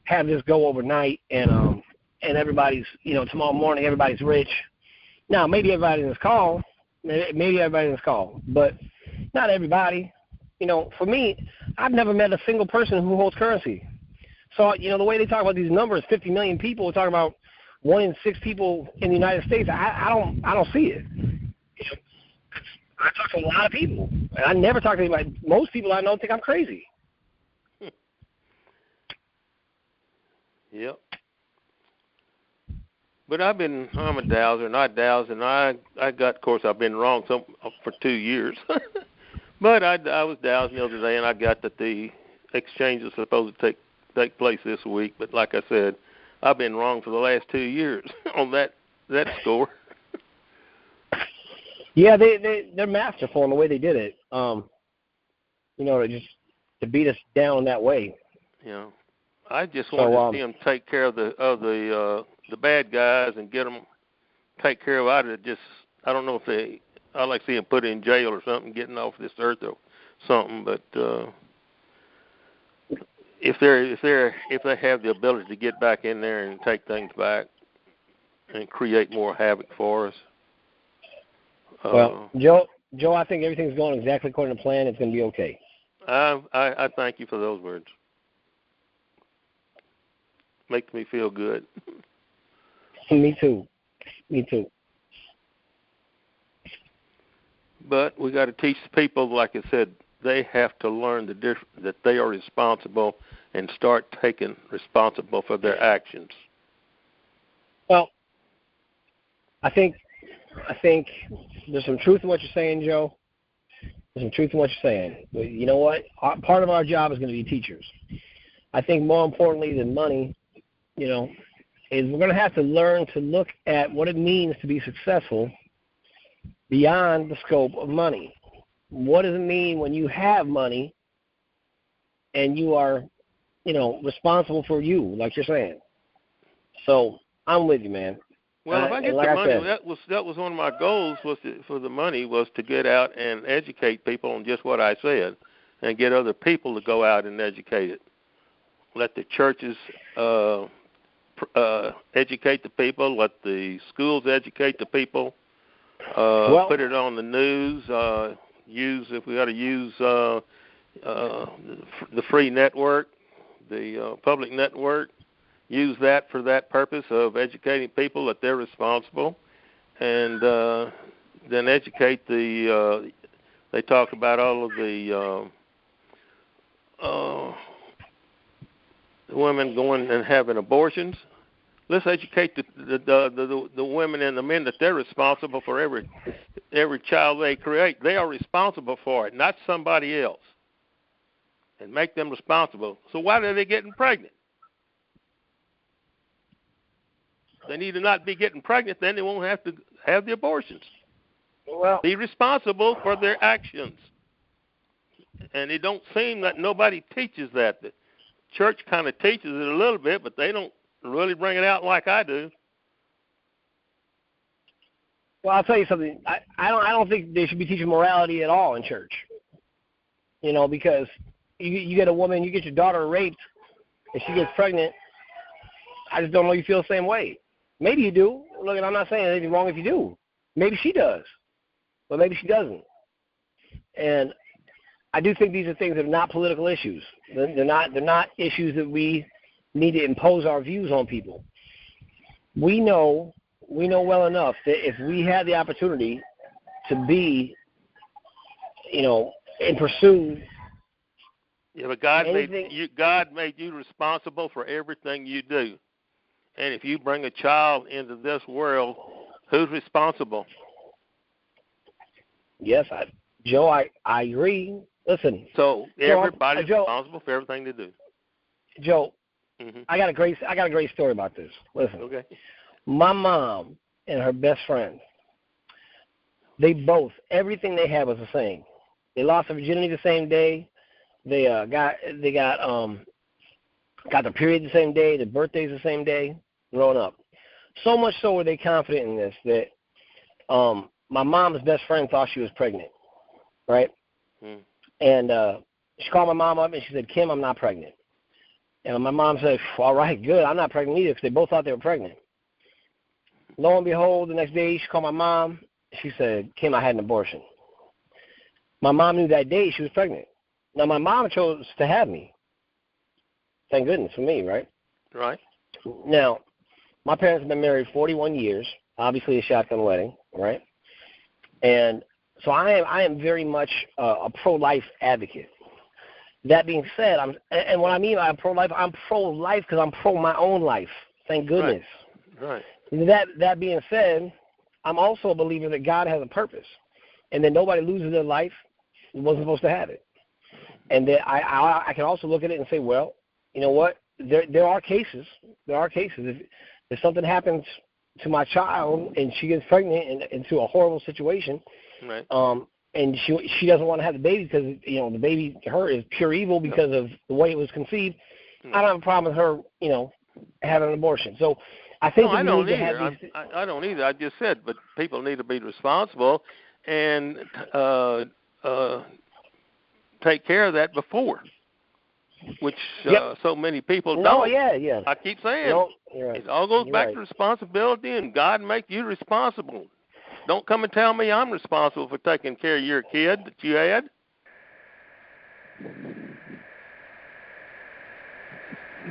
have this go overnight and everybody's tomorrow morning everybody's rich. Now maybe everybody in this call, but not everybody. For me, I've never met a single person who holds currency. So, the way they talk about these numbers, 50 million people, we're talking about 1 in 6 people in the United States. I don't see it. I talk to a lot of people, and I never talk to anybody. Most people I know think I'm crazy. Yep. But I'm a dowser, and I got, of course, I've been wrong for 2 years. But I was dowsing the other day, and I got that the exchange is supposed to take place this week. But like I said, I've been wrong for the last 2 years on that score. Yeah, they're masterful in the way they did it. To beat us down that way. Yeah, I just wanted to see them take care of the bad guys and get them take care of it. I don't know if I like to see them put in jail or something, getting off this earth or something. But if they have the ability to get back in there and take things back and create more havoc for us. Well, Joe, I think everything's going exactly according to plan. It's going to be okay. I thank you for those words. Makes me feel good. Me too. But we got to teach the people, like I said, they have to learn that they are responsible and start taking responsible for their actions. Well, I think there's some truth in what you're saying, Joe. There's some truth in what you're saying. But you know what? Part of our job is going to be teachers. I think more importantly than money, is we're going to have to learn to look at what it means to be successful beyond the scope of money. What does it mean when you have money and you are, responsible for you, like you're saying? So I'm with you, man. Well, if I get the money, that was one of my goals for the money was to get out and educate people on just what I said, and get other people to go out and educate it. Let the churches educate the people. Let the schools educate the people. Put it on the news. If we got to use the free network, the public network. Use that for that purpose of educating people that they're responsible, and then educate they talk about all of the women going and having abortions. Let's educate the women and the men that they're responsible for every child they create. They are responsible for it, not somebody else, and make them responsible. So why are they getting pregnant? They need to not be getting pregnant, then they won't have to have the abortions. Well, be responsible for their actions. And it don't seem that nobody teaches that. The church kind of teaches it a little bit, but they don't really bring it out like I do. Well, I'll tell you something. I don't think they should be teaching morality at all in church. Because you get a woman, you get your daughter raped, and she gets pregnant. I just don't know you feel the same way. Maybe you do. Look, I'm not saying anything wrong if you do. Maybe she does, but maybe she doesn't. And I do think these are things that are not political issues. They're not issues that we need to impose our views on people. We know well enough that if we had the opportunity to be, and pursue. Yeah, but God made you responsible for everything you do. And if you bring a child into this world, who's responsible? Yes, Joe, I agree. Listen. So everybody's responsible for everything they do. Joe, I got a great story about this. Listen. Okay. My mom and her best friend, they both, everything they had was the same. They lost their virginity the same day. They got their period the same day. Their birthdays the same day. Growing up, so much so were they confident in this that my mom's best friend thought she was pregnant, right? And she called my mom up and she said, "Kim, I'm not pregnant." And my mom said, "All right, good. I'm not pregnant either," because they both thought they were pregnant. Lo and behold, the next day she called my mom. She said, "Kim, I had an abortion." My mom knew that day she was pregnant. Now, my mom chose to have me. Thank goodness for me, right? Right. Now, my parents have been married 41 years, obviously a shotgun wedding, right? And So I am very much a pro-life advocate. That being said, and what I mean by pro-life because I'm pro my own life. Thank goodness. Right. That being said, I'm also a believer that God has a purpose, and that nobody loses their life who wasn't supposed to have it. And that I can also look at it and say, well, you know what? There are cases. If something happens to my child and she gets pregnant into a horrible situation, right. And she doesn't want to have the baby because the baby to her is pure evil because of the way it was conceived. I don't have a problem with her having an abortion. So I think I don't either. I don't either. I just said, but people need to be responsible and take care of that before, which so many people don't. No, yeah. I keep saying right. It all goes back to responsibility, and God make you responsible. Don't come and tell me I'm responsible for taking care of your kid that you had.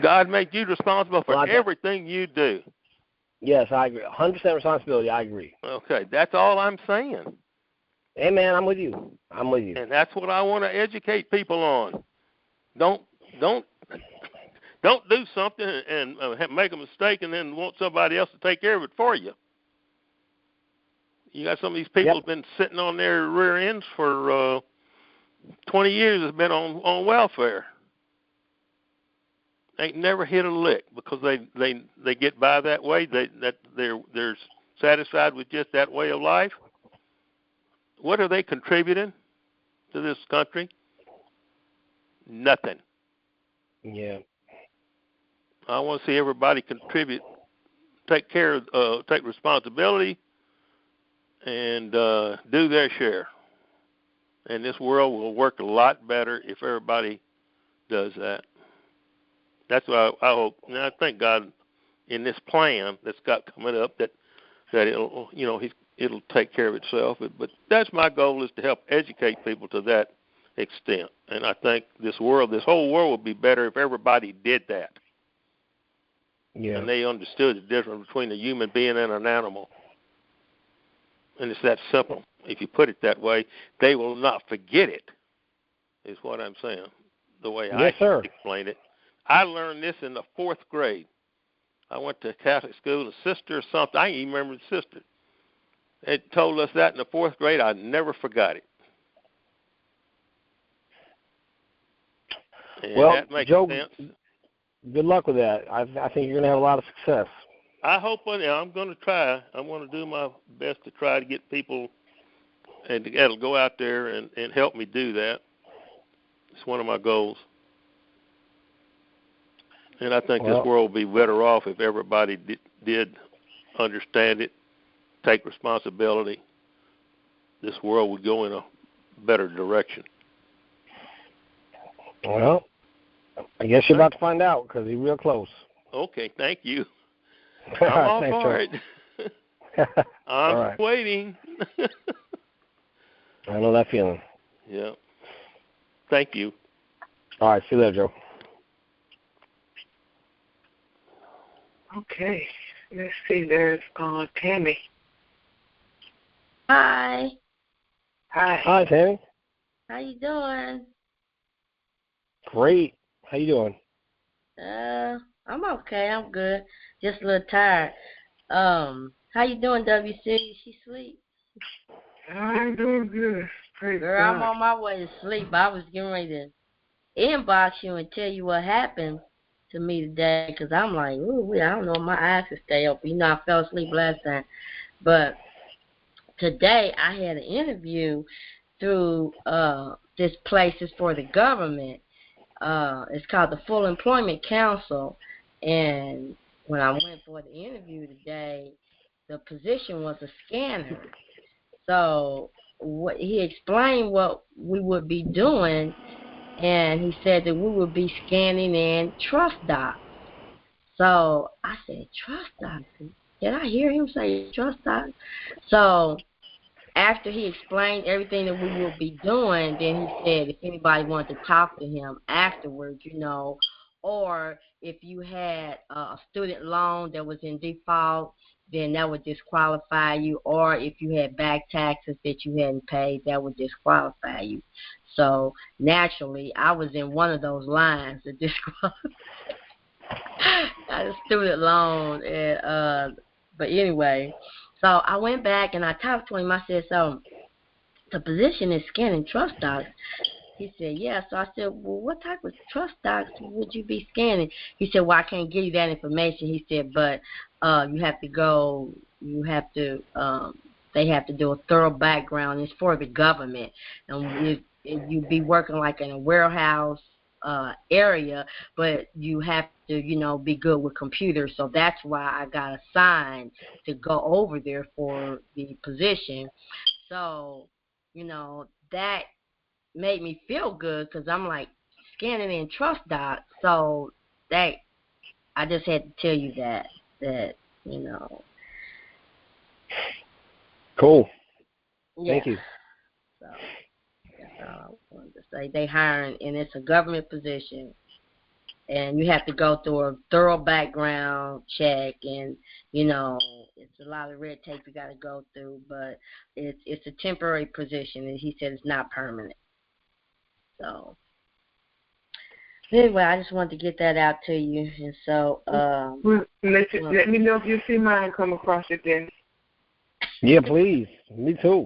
God made you responsible for everything you do. Yes, I agree. 100% responsibility, I agree. Okay, that's all I'm saying. Hey, man, I'm with you. And that's what I want to educate people on. Don't do something and make a mistake and then want somebody else to take care of it for you. You got some of these people who've been sitting on their rear ends for 20 years, has been on welfare. Ain't never hit a lick because they get by that way. They're satisfied with just that way of life. What are they contributing to this country? Nothing. Yeah. I want to see everybody contribute, take responsibility, and do their share. And this world will work a lot better if everybody does that. That's what I hope. And I thank God in this plan that's got coming up that it'll it'll take care of itself. But that's my goal, is to help educate people to that extent. And I think this whole world would be better if everybody did that. Yeah. And they understood the difference between a human being and an animal. And it's that simple. If you put it that way, they will not forget it, is what I'm saying, the way I explain it. I learned this in the 4th grade. I went to Catholic school, a sister or something. I even remember the sister. They told us that in the 4th grade. I never forgot it. And that makes Joe, sense. Good luck with that. I think you're going to have a lot of success. I hope I'm going to try. I'm going to do my best to try to get people and that'll go out there and help me do that. It's one of my goals. And I think this world would be better off if everybody did understand it, take responsibility. This world would go in a better direction. Well, I guess you're about to find out because you're real close. Okay, thank you. I'm all for it. I'm waiting. I know that feeling. Yeah. Thank you. All right, see you later, Joe. Okay, let's see. There's Tammy. Hi. Hi, Tammy. How you doing? Great. How you doing? I'm okay. I'm good. Just a little tired. How you doing, WC? She sleep? I'm doing good. Praise Girl, God. I'm on my way to sleep. I was getting ready to inbox you and tell you what happened to me today, because I'm like, ooh, I don't know if my eyes can stay open. You know, I fell asleep last time. But today I had an interview through this place. It's for the government. It's called the Full Employment Council. And when I went for the interview today, the position was a scanner. So he explained what we would be doing, and he said that we would be scanning in trust docs. So I said, trust docs? Did I hear him say trust docs? So after he explained everything that we would be doing, then he said if anybody wanted to talk to him afterwards, or if you had a student loan that was in default, then that would disqualify you. Or if you had back taxes that you hadn't paid, that would disqualify you. So naturally, I was in one of those lines that disqualified. I had a student loan, and but anyway, so I went back and I talked to him. I said, so the position is scanning trust docs. He said, yeah. So I said, well, what type of trust docs would you be scanning? He said, well, I can't give you that information. He said, but you have to go, they have to do a thorough background. It's for the government. And you'd be working like in a warehouse area, but you have to, be good with computers. So that's why I got assigned to go over there for the position. So, that made me feel good because I'm like scanning in trust docs. So I just had to tell you that. Cool. Yeah. Thank you. So that's all I wanted to say. They hiring, and it's a government position, and you have to go through a thorough background check, and it's a lot of red tape you got to go through, but it's a temporary position, and he said it's not permanent. So anyway, I just wanted to get that out to you, and so let me know if you see mine come across your desk. Yeah, please. Me too.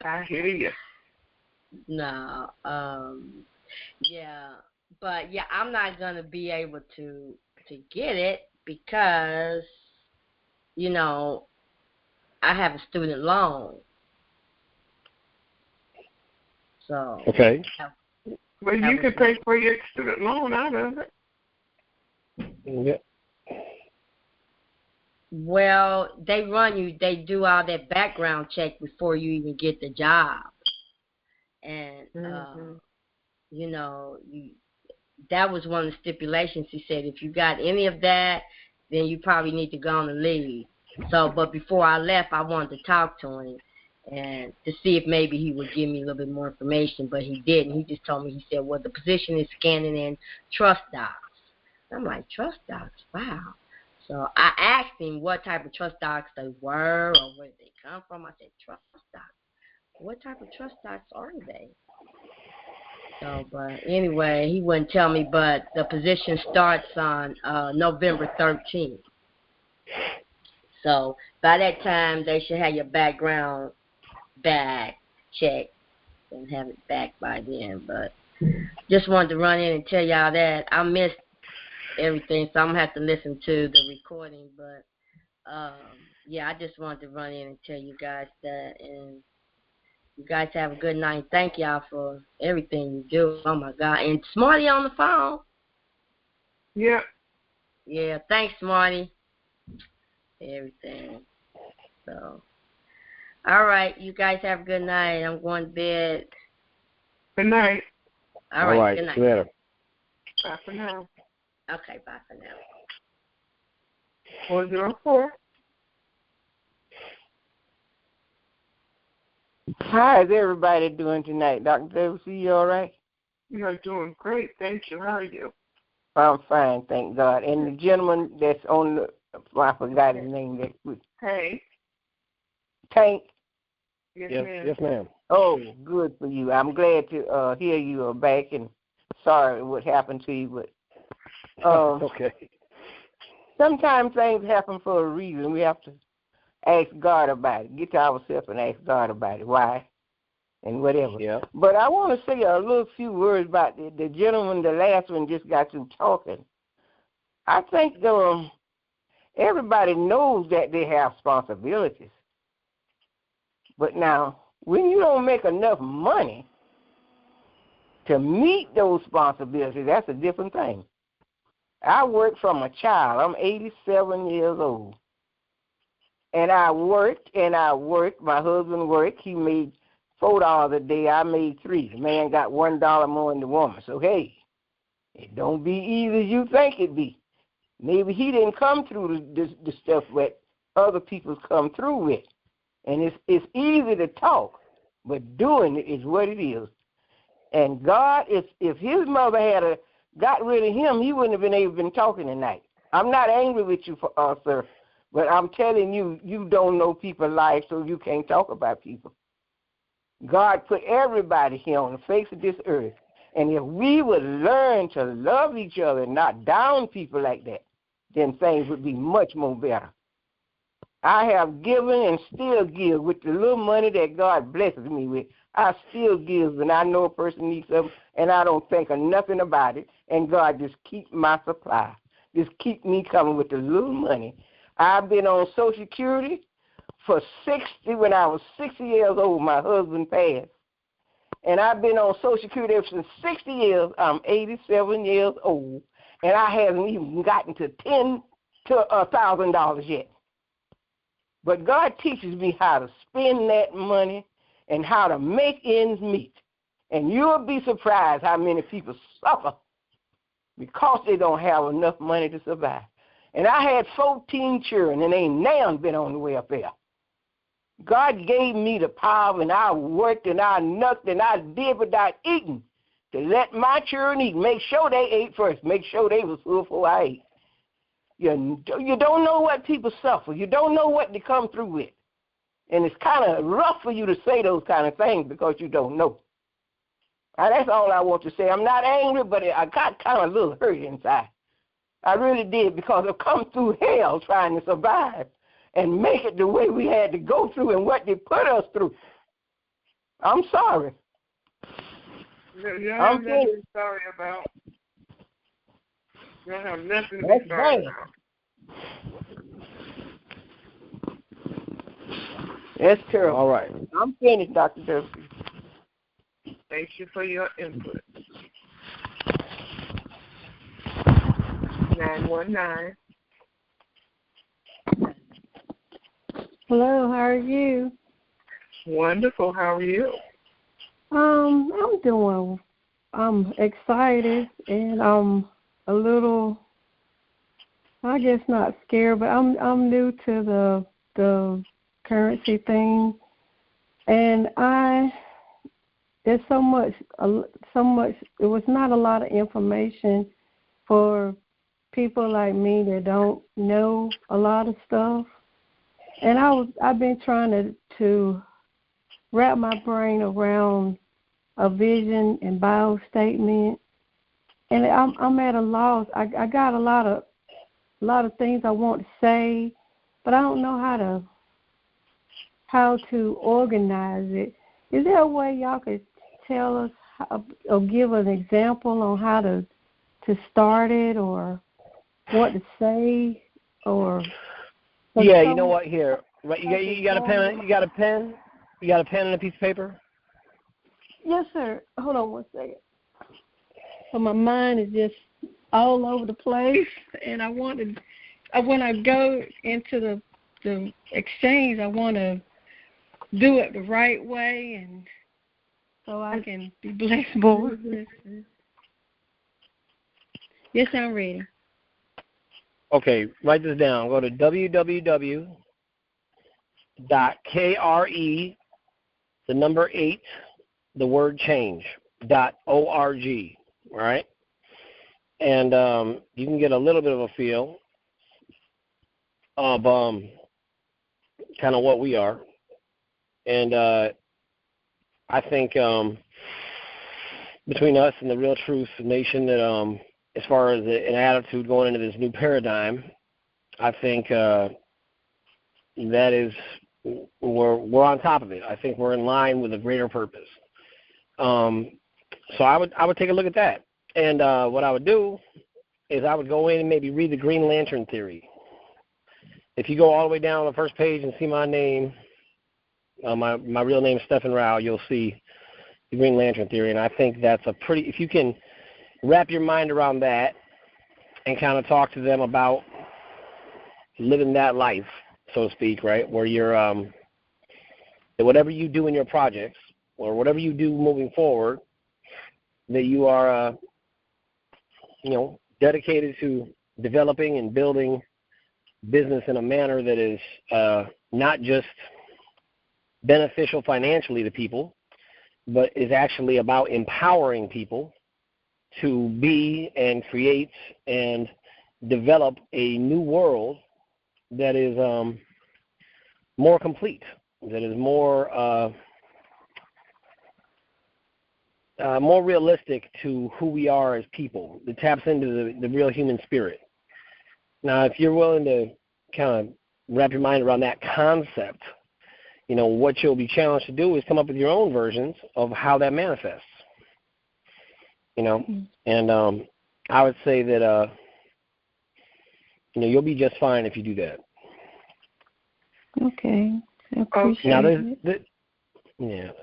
I hear you. No, yeah, but yeah, I'm not gonna be able to get it because I have a student loan. So okay. Well, you can pay for your student loan out of it. Yeah. Well, they do all that background check before you even get the job. And, that was one of the stipulations. He said, if you got any of that, then you probably need to go on and leave. So, but before I left, I wanted to talk to him and to see if maybe he would give me a little bit more information, but he didn't. He just told me, he said, well, the position is scanning in trust docs. I'm like, trust docs? Wow. So I asked him what type of trust docs they were or where they come from. I said, trust docs? What type of trust docs are they? So, but anyway, he wouldn't tell me, but the position starts on November 13th. So by that time, they should have your background back checked and have it back by then. But just wanted to run in and tell y'all that I missed everything, so I'm going to have to listen to the recording. But, yeah, I just wanted to run in and tell you guys that. And you guys have a good night. Thank y'all for everything you do. Oh, my God. And Smarty on the phone. Yeah. Yeah, thanks, Smarty. Everything. So, all right. You guys have a good night. I'm going to bed. Good night. All right. Good night. See you later. Bye for now. Okay, bye for now. 404. How is everybody doing tonight? Dr. W.C., you all right? You're doing great. Thank you. How are you? I'm fine, thank God. And the gentleman that's on the, I forgot his name. Hey. Tank? Yes, ma'am. Yes, ma'am. Oh, good for you. I'm glad to hear you are back, and sorry what happened to you, but okay. Sometimes things happen for a reason. We have to ask God about it. Get to ourselves and ask God about it. Why? And whatever. Yeah. But I want to say a little few words about the gentleman, the last one just got through talking. I think everybody knows that they have responsibilities. But now, when you don't make enough money to meet those responsibilities, that's a different thing. I worked from a child. I'm 87 years old. And I worked. My husband worked. He made $4 a day. I made $3. The man got $1 more than the woman. So, hey, it don't be easy as you think it be. Maybe he didn't come through the stuff that other people's come through with. And it's easy to talk, but doing it is what it is. And God, if his mother had got rid of him, he wouldn't have been able to been talking tonight. I'm not angry with you, sir, but I'm telling you, you don't know people's lives, so you can't talk about people. God put everybody here on the face of this earth. And if we would learn to love each other and not down people like that, then things would be much more better. I have given and still give with the little money that God blesses me with. I still give when I know a person needs something, and I don't think of nothing about it, and God just keep my supply. Just keep me coming with the little money. I've been on Social Security for 60. When I was 60 years old, my husband passed. And I've been on Social Security for 60 years. I'm 87 years old, and I haven't even gotten to $1,000 yet. But God teaches me how to spend that money and how to make ends meet. And you'll be surprised how many people suffer because they don't have enough money to survive. And I had 14 children, and ain't none been on the welfare. God gave me the power, and I worked, and I knocked, and I did without eating to let my children eat. Make sure they ate first. Make sure they was full before I ate. You don't know what people suffer. You don't know what they come through with. And it's kind of rough for you to say those kind of things because you don't know. That's all I want to say. I'm not angry, but I got kind of a little hurt inside. I really did, because I've come through hell trying to survive and make it the way we had to go through and what they put us through. I'm sorry. You have nothing to be sorry about. You don't have nothing to be sorry about. That's terrible. All right. I'm finished, Dr. Duffy. Thank you for your input. 919. Hello, how are you? Wonderful. How are you? I'm excited, and I'm a little, I guess not scared, but I'm new to the currency thing, and there's so much. It was not a lot of information for people like me that don't know a lot of stuff. And I've been trying to wrap my brain around a vision and bio statement, and I'm at a loss. I got a lot of things I want to say, but I don't know how to organize it. Is there a way y'all could tell us or give an example on how to start it, or what to say, or? Yeah, you know what? Here, right? You got a pen? You got a pen? You got a pen and a piece of paper? Yes, sir. Hold on one second. So my mind is just all over the place, and when I go into the exchange, I want to do it the right way, and so I can be blessed more. Yes, I'm ready. Okay, write this down. Go to www.kre, the number 8, the word change, .org, all right? And you can get a little bit of a feel of kind of what we are. And I think between us and the Real Truth Nation that as far as an attitude going into this new paradigm, I think that is we're on top of it. I think we're in line with a greater purpose. So I would take a look at that, and what I would do is I would go in and maybe read the Green Lantern Theory. If you go all the way down on the first page and see my name, my real name is Stephen Rao, you'll see the Green Lantern Theory, and I think that's a pretty. If you can wrap your mind around that and kind of talk to them about living that life, so to speak, right, where you're that whatever you do in your projects or whatever you do moving forward, that you are dedicated to developing and building business in a manner that is not just beneficial financially to people, but is actually about empowering people to be and create and develop a new world that is more complete, that is more realistic to who we are as people, that taps into the real human spirit. Now, if you're willing to kind of wrap your mind around that concept, what you'll be challenged to do is come up with your own versions of how that manifests. And I would say that you'll be just fine if you do that. Okay, I appreciate it.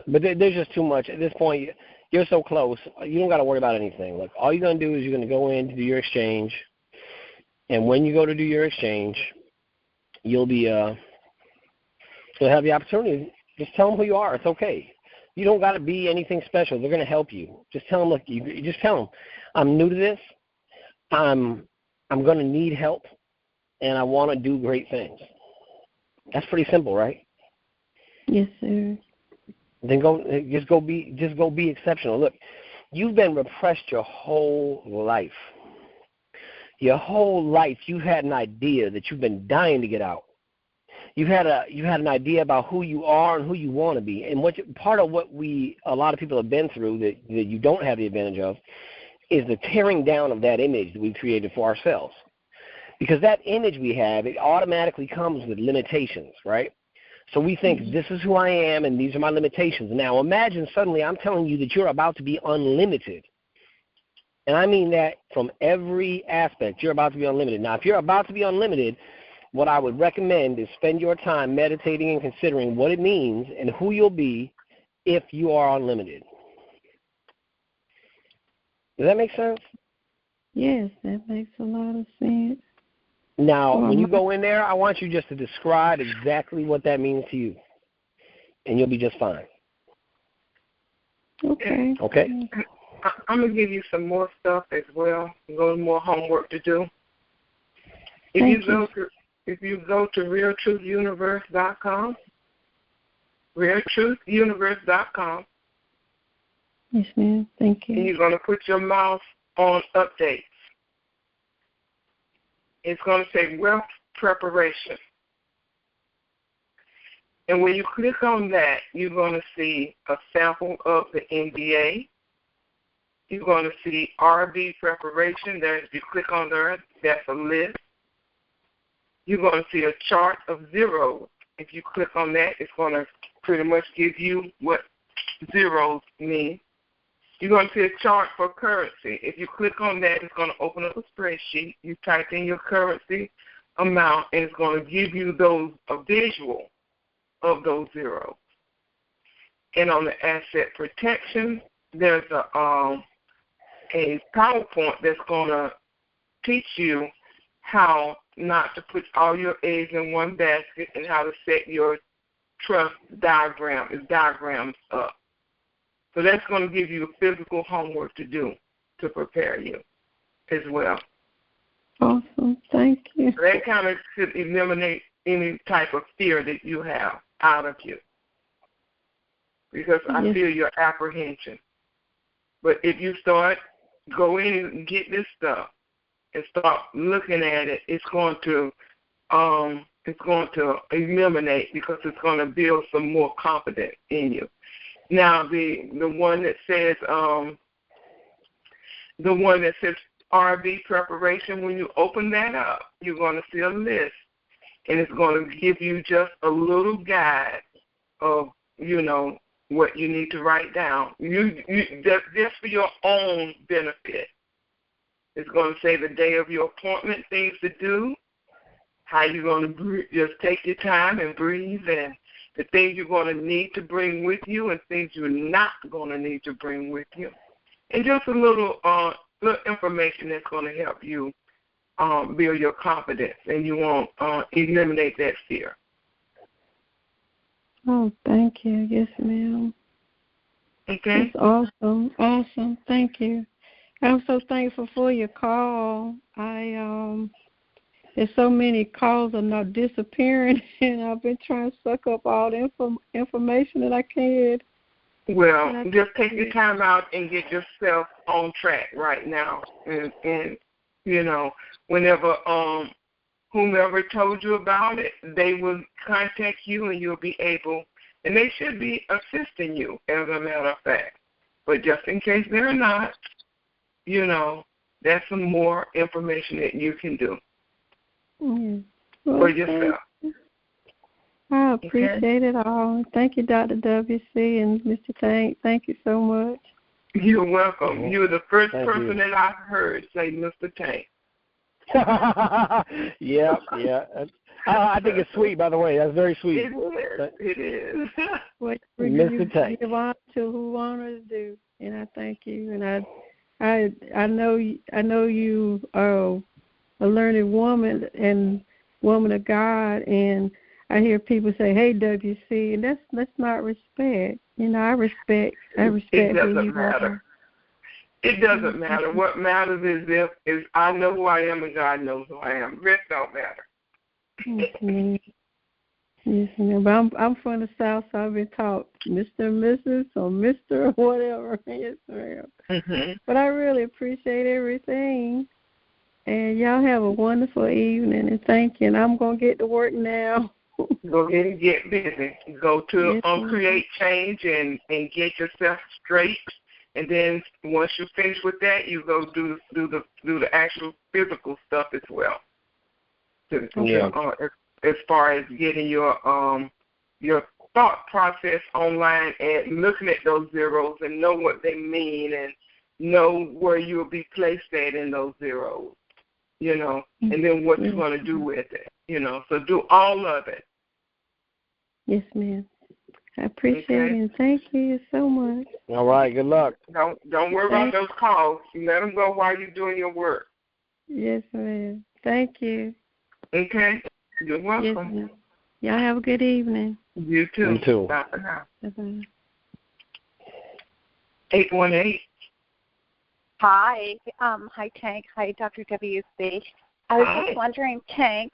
But there's just too much at this point. You're so close. You don't got to worry about anything. Look, all you're gonna do is you're gonna go in to do your exchange, and when you go to do your exchange, you'll have the opportunity. Just tell them who you are. It's okay. You don't got to be anything special. They're going to help you. Just tell them, look, you just tell them, I'm new to this. I'm going to need help, and I want to do great things. That's pretty simple, right? Yes, sir. Then just go be exceptional. Look, you've been repressed your whole life. Your whole life, you had an idea that you've been dying to get out. You had an idea about who you are and who you want to be, and part of what a lot of people have been through that you don't have the advantage of is the tearing down of that image that we created for ourselves. Because that image we have, it automatically comes with limitations, right? So we think this is who I am and these are my limitations. Now imagine suddenly I'm telling you that you're about to be unlimited. And I mean that from every aspect. You're about to be unlimited. Now, if you're about to be unlimited, what I would recommend is spend your time meditating and considering what it means and who you'll be if you are unlimited. Does that make sense? Yes, that makes a lot of sense. Now, when you go in there, I want you just to describe exactly what that means to you, and you'll be just fine. Okay. Okay? I'm going to give you some more stuff as well, a little more homework to do. If you go to realtruthuniverse.com, realtruthuniverse.com. Yes, ma'am. Thank you. And you're going to put your mouse on updates. It's going to say wealth preparation. And when you click on that, you're going to see a sample of the NBA. You're going to see RV preparation. If you click on there, that's a list. You're going to see a chart of zeros. If you click on that, it's going to pretty much give you what zeros mean. You're going to see a chart for currency. If you click on that, it's going to open up a spreadsheet. You type in your currency amount, and it's going to give you a visual of those zeros. And on the asset protection, there's a PowerPoint that's going to teach you how not to put all your eggs in one basket and how to set your trust diagrams up. So that's going to give you physical homework to do to prepare you as well. Awesome. Thank you. So that kind of should eliminate any type of fear that you have out of you, because I feel your apprehension. But if you go in and get this stuff and start looking at it, it's going to eliminate, because it's going to build some more confidence in you. Now the one that says RV preparation, when you open that up, you're going to see a list, and it's going to give you just a little guide of what you need to write down. Just for your own benefit. It's going to say the day of your appointment, things to do, how you're going to just take your time and breathe, and the things you're going to need to bring with you and things you're not going to need to bring with you. And just a little information that's going to help you build your confidence, and you won't eliminate that fear. Oh, thank you. Yes, ma'am. Okay. That's awesome. Awesome. Thank you. I'm so thankful for your call. There's so many calls are not disappearing, and I've been trying to suck up all the information that I can. Well, just take your time out and get yourself on track right now. And you know, whenever whomever told you about it, they will contact you and you'll be able, and they should be assisting you, as a matter of fact. But just in case they're not, you know, that's some more information that you can do for yourself. I appreciate it all. Thank you, Dr. WC and Mr. Tank. Thank you so much. You're welcome. You're the first person that I've heard say Mr. Tank. Yeah. I think it's sweet, by the way. That's very sweet. It is. What Mr. Tank. Give on to who honors due, and I thank you. And I know you are a learned woman and woman of God, and I hear people say, "Hey, WC," and that's not respect. You know, I respect. It doesn't matter. It doesn't matter. What matters is I know who I am and God knows who I am. Rest don't matter. Yes, ma'am. But I'm from the South, so I've been taught Mr. and Mrs. or Mr. or whatever. Yes, ma'am. But I really appreciate everything. And y'all have a wonderful evening, and thank you. And I'm going to get to work now. Go ahead and get busy. Go to Create Change and get yourself straight. And then once you finish with that, you go do the actual physical stuff as well. As far as getting your thought process online and looking at those zeros and know what they mean and know where you'll be placed at in those zeros, you know, and then what you're going to do with it, you know. So do all of it. Yes, ma'am. I appreciate it, and thank you so much. All right, good luck. Don't worry about those calls. You let them go while you're doing your work. Yes, ma'am. Thank you. Okay. You're welcome. Yes, y'all have a good evening. You too. You too. Bye for now. Bye-bye. 818. Hi. Hi, Tank. Hi, Dr. WC. I was just wondering, Tank,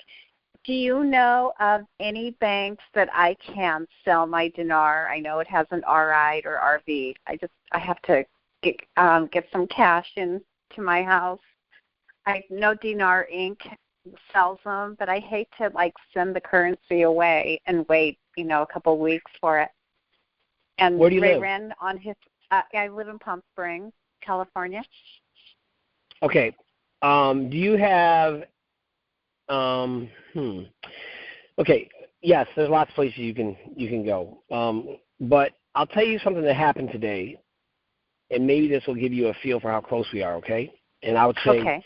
do you know of any banks that I can sell my dinar? I know it has an RI or RV. I have to get some cash into my house. I know Dinar Inc. sells them, but I hate to send the currency away and wait, a couple of weeks for it. And where do you live? Ren on his. I live in Palm Springs, California. Okay. Do you have? Okay. Yes, there's lots of places you can go. But I'll tell you something that happened today, and maybe this will give you a feel for how close we are. Okay. And I would say,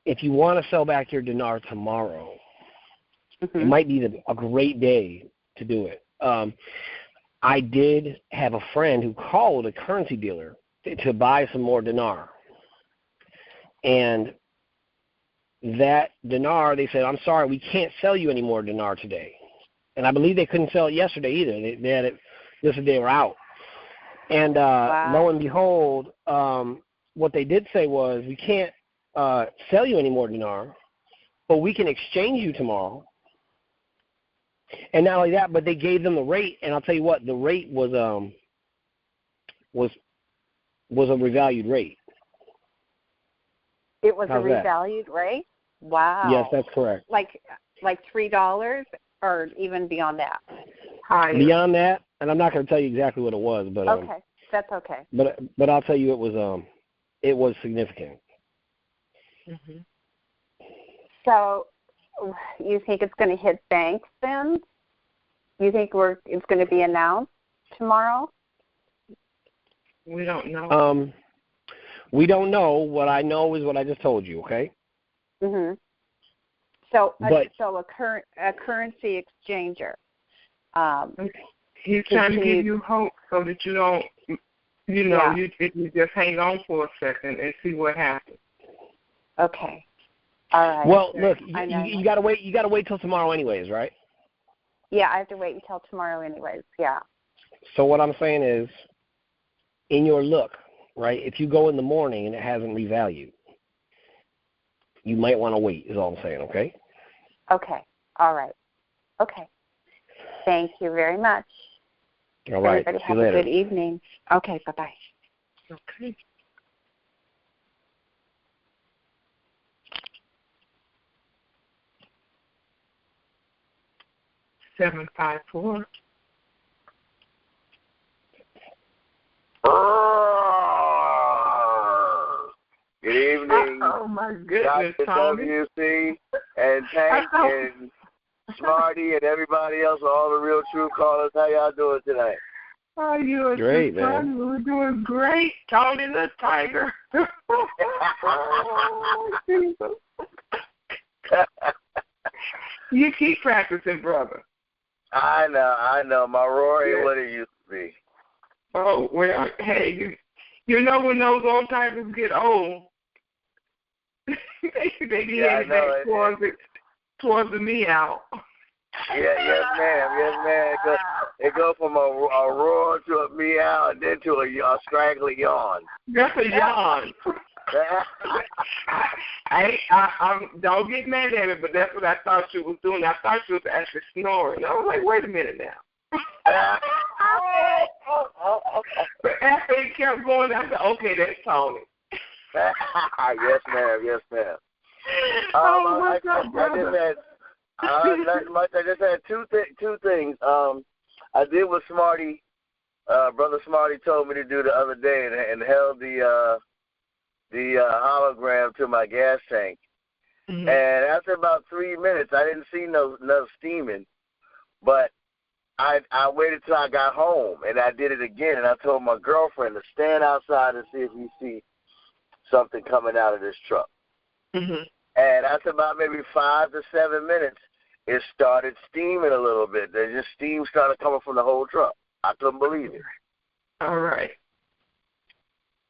if you want to sell back your dinar tomorrow, it might be a great day to do it. I did have a friend who called a currency dealer to buy some more dinar. And that dinar, they said, "I'm sorry, we can't sell you any more dinar today." And I believe they couldn't sell it yesterday either. They had it yesterday, they were out. And lo and behold, what they did say was, "We can't sell you any more dinar, but we can exchange you tomorrow." And not only that, but they gave them the rate, and I'll tell you what, the rate was a revalued rate. It was a revalued rate? Wow. Yes, that's correct. Like $3 or even beyond that? Beyond that, and I'm not going to tell you exactly what it was, but okay, that's okay. But I'll tell you it was significant. Mm-hmm. So, you think it's going to hit banks then? You think it's going to be announced tomorrow? We don't know. We don't know. What I know is what I just told you. Okay. Mhm. So a currency exchanger. He's trying to give you hope so that you don't, you just hang on for a second and see what happens. Okay. All right. Well, look, you gotta wait. You gotta wait till tomorrow, anyways, right? Yeah, I have to wait until tomorrow, anyways. Yeah. So what I'm saying is, in your look, right? If you go in the morning and it hasn't revalued, you might want to wait. Is all I'm saying. Okay. Okay. All right. Okay. Thank you very much. All right. Everybody See have you later. a good evening. Okay, bye-bye. Okay. 754. Good evening, Oh my goodness, Dr. Tommy. WC and Tank and Smarty and everybody else, all the real true callers. How y'all doing tonight? Oh, you are Great, too funny. man. We're doing great. Tony the Tiger. You keep practicing, brother. I know. My Rory, what it used to be. Oh, well, hey, you know when those old timers get old, they behave back towards the me out. Yes, ma'am. It go from a roar to a meow and then to a straggly yawn. That's a yawn. I don't get mad at it, but that's what I thought she was doing. I thought she was actually snoring. I was like, wait a minute now. But after it kept going, I said, okay, that's Tony. Yes, ma'am. What's up, brother? I just had two things. I did what Smarty, Brother Smarty told me to do the other day, and held the hologram to my gas tank. Mm-hmm. And after about 3 minutes, I didn't see no steaming, but I waited till I got home, and I did it again, and I told my girlfriend to stand outside and see if we see something coming out of this truck. Mm-hmm. And after about maybe 5 to 7 minutes, it started steaming a little bit. There's just steam started coming from the whole truck. I couldn't believe it. All right.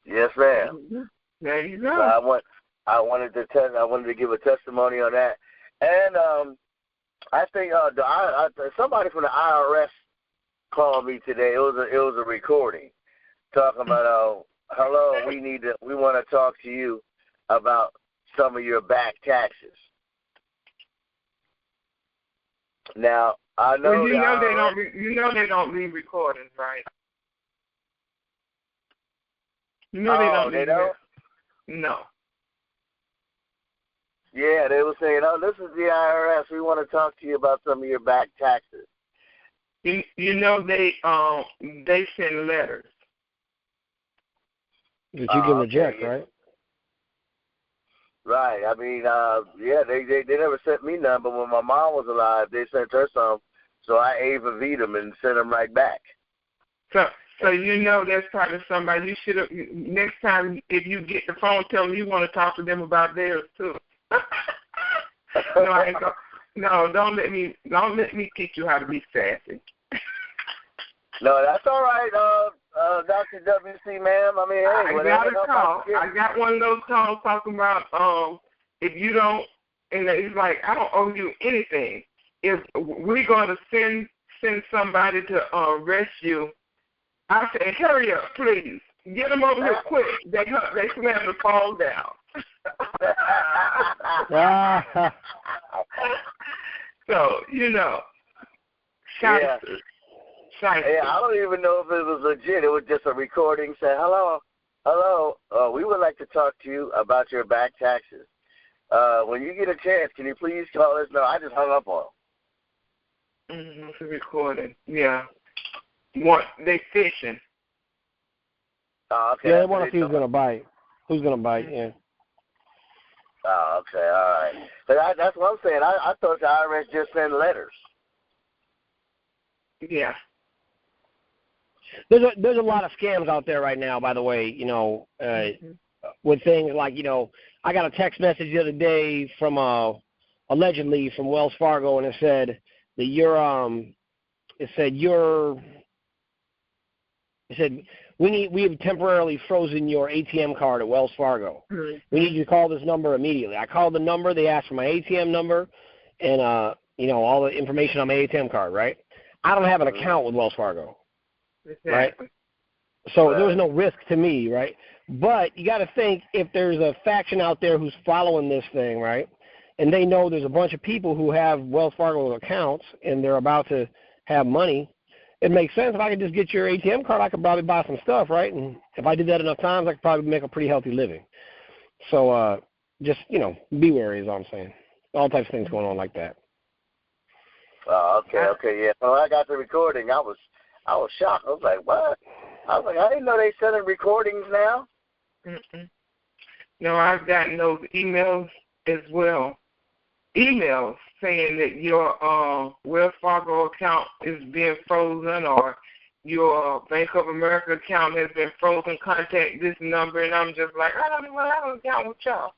Yes, ma'am. There you go. So I wanted to give a testimony on that, and I think somebody from the IRS called me today. It was a recording talking about hello, we want to talk to you about some of your back taxes. Now I know well, they don't leave recordings, right? You know they don't. No. Yeah, they were saying, "Oh, this is the IRS. We want to talk to you about some of your back taxes." You know they send letters. That you can reject, right? Right. I mean, they never sent me none, but when my mom was alive, they sent her some, so I AV them and sent them right back. So you know that's probably somebody you should have. Next time, if you get the phone, tell them you want to talk to them about theirs too. No, don't let me teach you how to be sassy. No, that's all right, Dr. WC, ma'am. I mean, hey, I got a call. I got one of those calls talking about if you don't, and it's like I don't owe you anything. If we're going to send somebody to arrest you, I said, hurry up, please. Get them over here quick. They slam the phone down. So, Yeah, I don't even know if it was legit. It was just a recording saying, hello, we would like to talk to you about your back taxes. When you get a chance, can you please call us? No, I just hung up on them. It's a recording, yeah. They fishing. Oh, okay. Yeah, they want to see who's going to bite. Who's going to bite, yeah. Oh, okay, all right. But that's what I'm saying. I thought the IRS just sent letters. Yeah. There's a lot of scams out there right now, by the way, with things like, I got a text message the other day from allegedly from Wells Fargo, and it said that we have temporarily frozen your ATM card at Wells Fargo. Mm-hmm. We need you to call this number immediately. I called the number. They asked for my ATM number and, all the information on my ATM card, right? I don't have an account with Wells Fargo, right? So there was no risk to me, right? But you got to think if there's a faction out there who's following this thing, right, and they know there's a bunch of people who have Wells Fargo accounts and they're about to have money, it makes sense. If I could just get your ATM card, I could probably buy some stuff, right? And if I did that enough times, I could probably make a pretty healthy living. So just, be wary is all I'm saying. All types of things going on like that. Oh, okay, yeah. When I got the recording, I was shocked. I was like, what? I was like, I didn't know they sending recordings now. Mm-mm. No, I've gotten those emails as well. Emails saying that your Wells Fargo account is being frozen or your Bank of America account has been frozen. Contact this number, and I'm just like, I don't even have an account with y'all.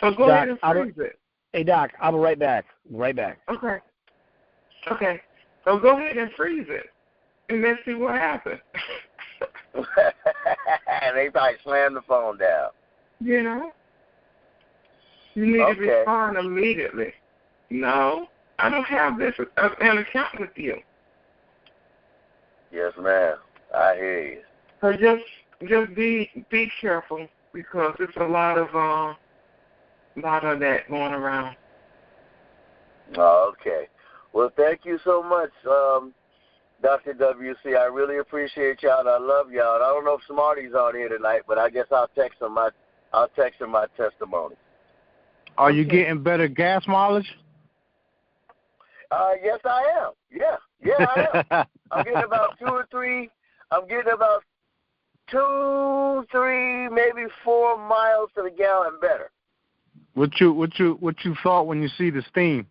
So go ahead and freeze it. Hey, Doc, I'll be right back. Right back. Okay. So go ahead and freeze it, and let's see what happens. They probably slammed the phone down. You need to respond immediately. No, I don't have this an account with you. Yes, ma'am. I hear you. So just be careful because it's a lot of that going around. Oh, okay. Well, thank you so much, Dr. WC. I really appreciate y'all, and I love y'all. And I don't know if Smarty's on here tonight, but I guess I'll text him my testimony. Are you getting better gas mileage? Yes, I am. Yeah, I am. I'm getting about 2 or 3. I'm getting about 2, 3, maybe 4 miles to the gallon better. What you thought when you see the steam?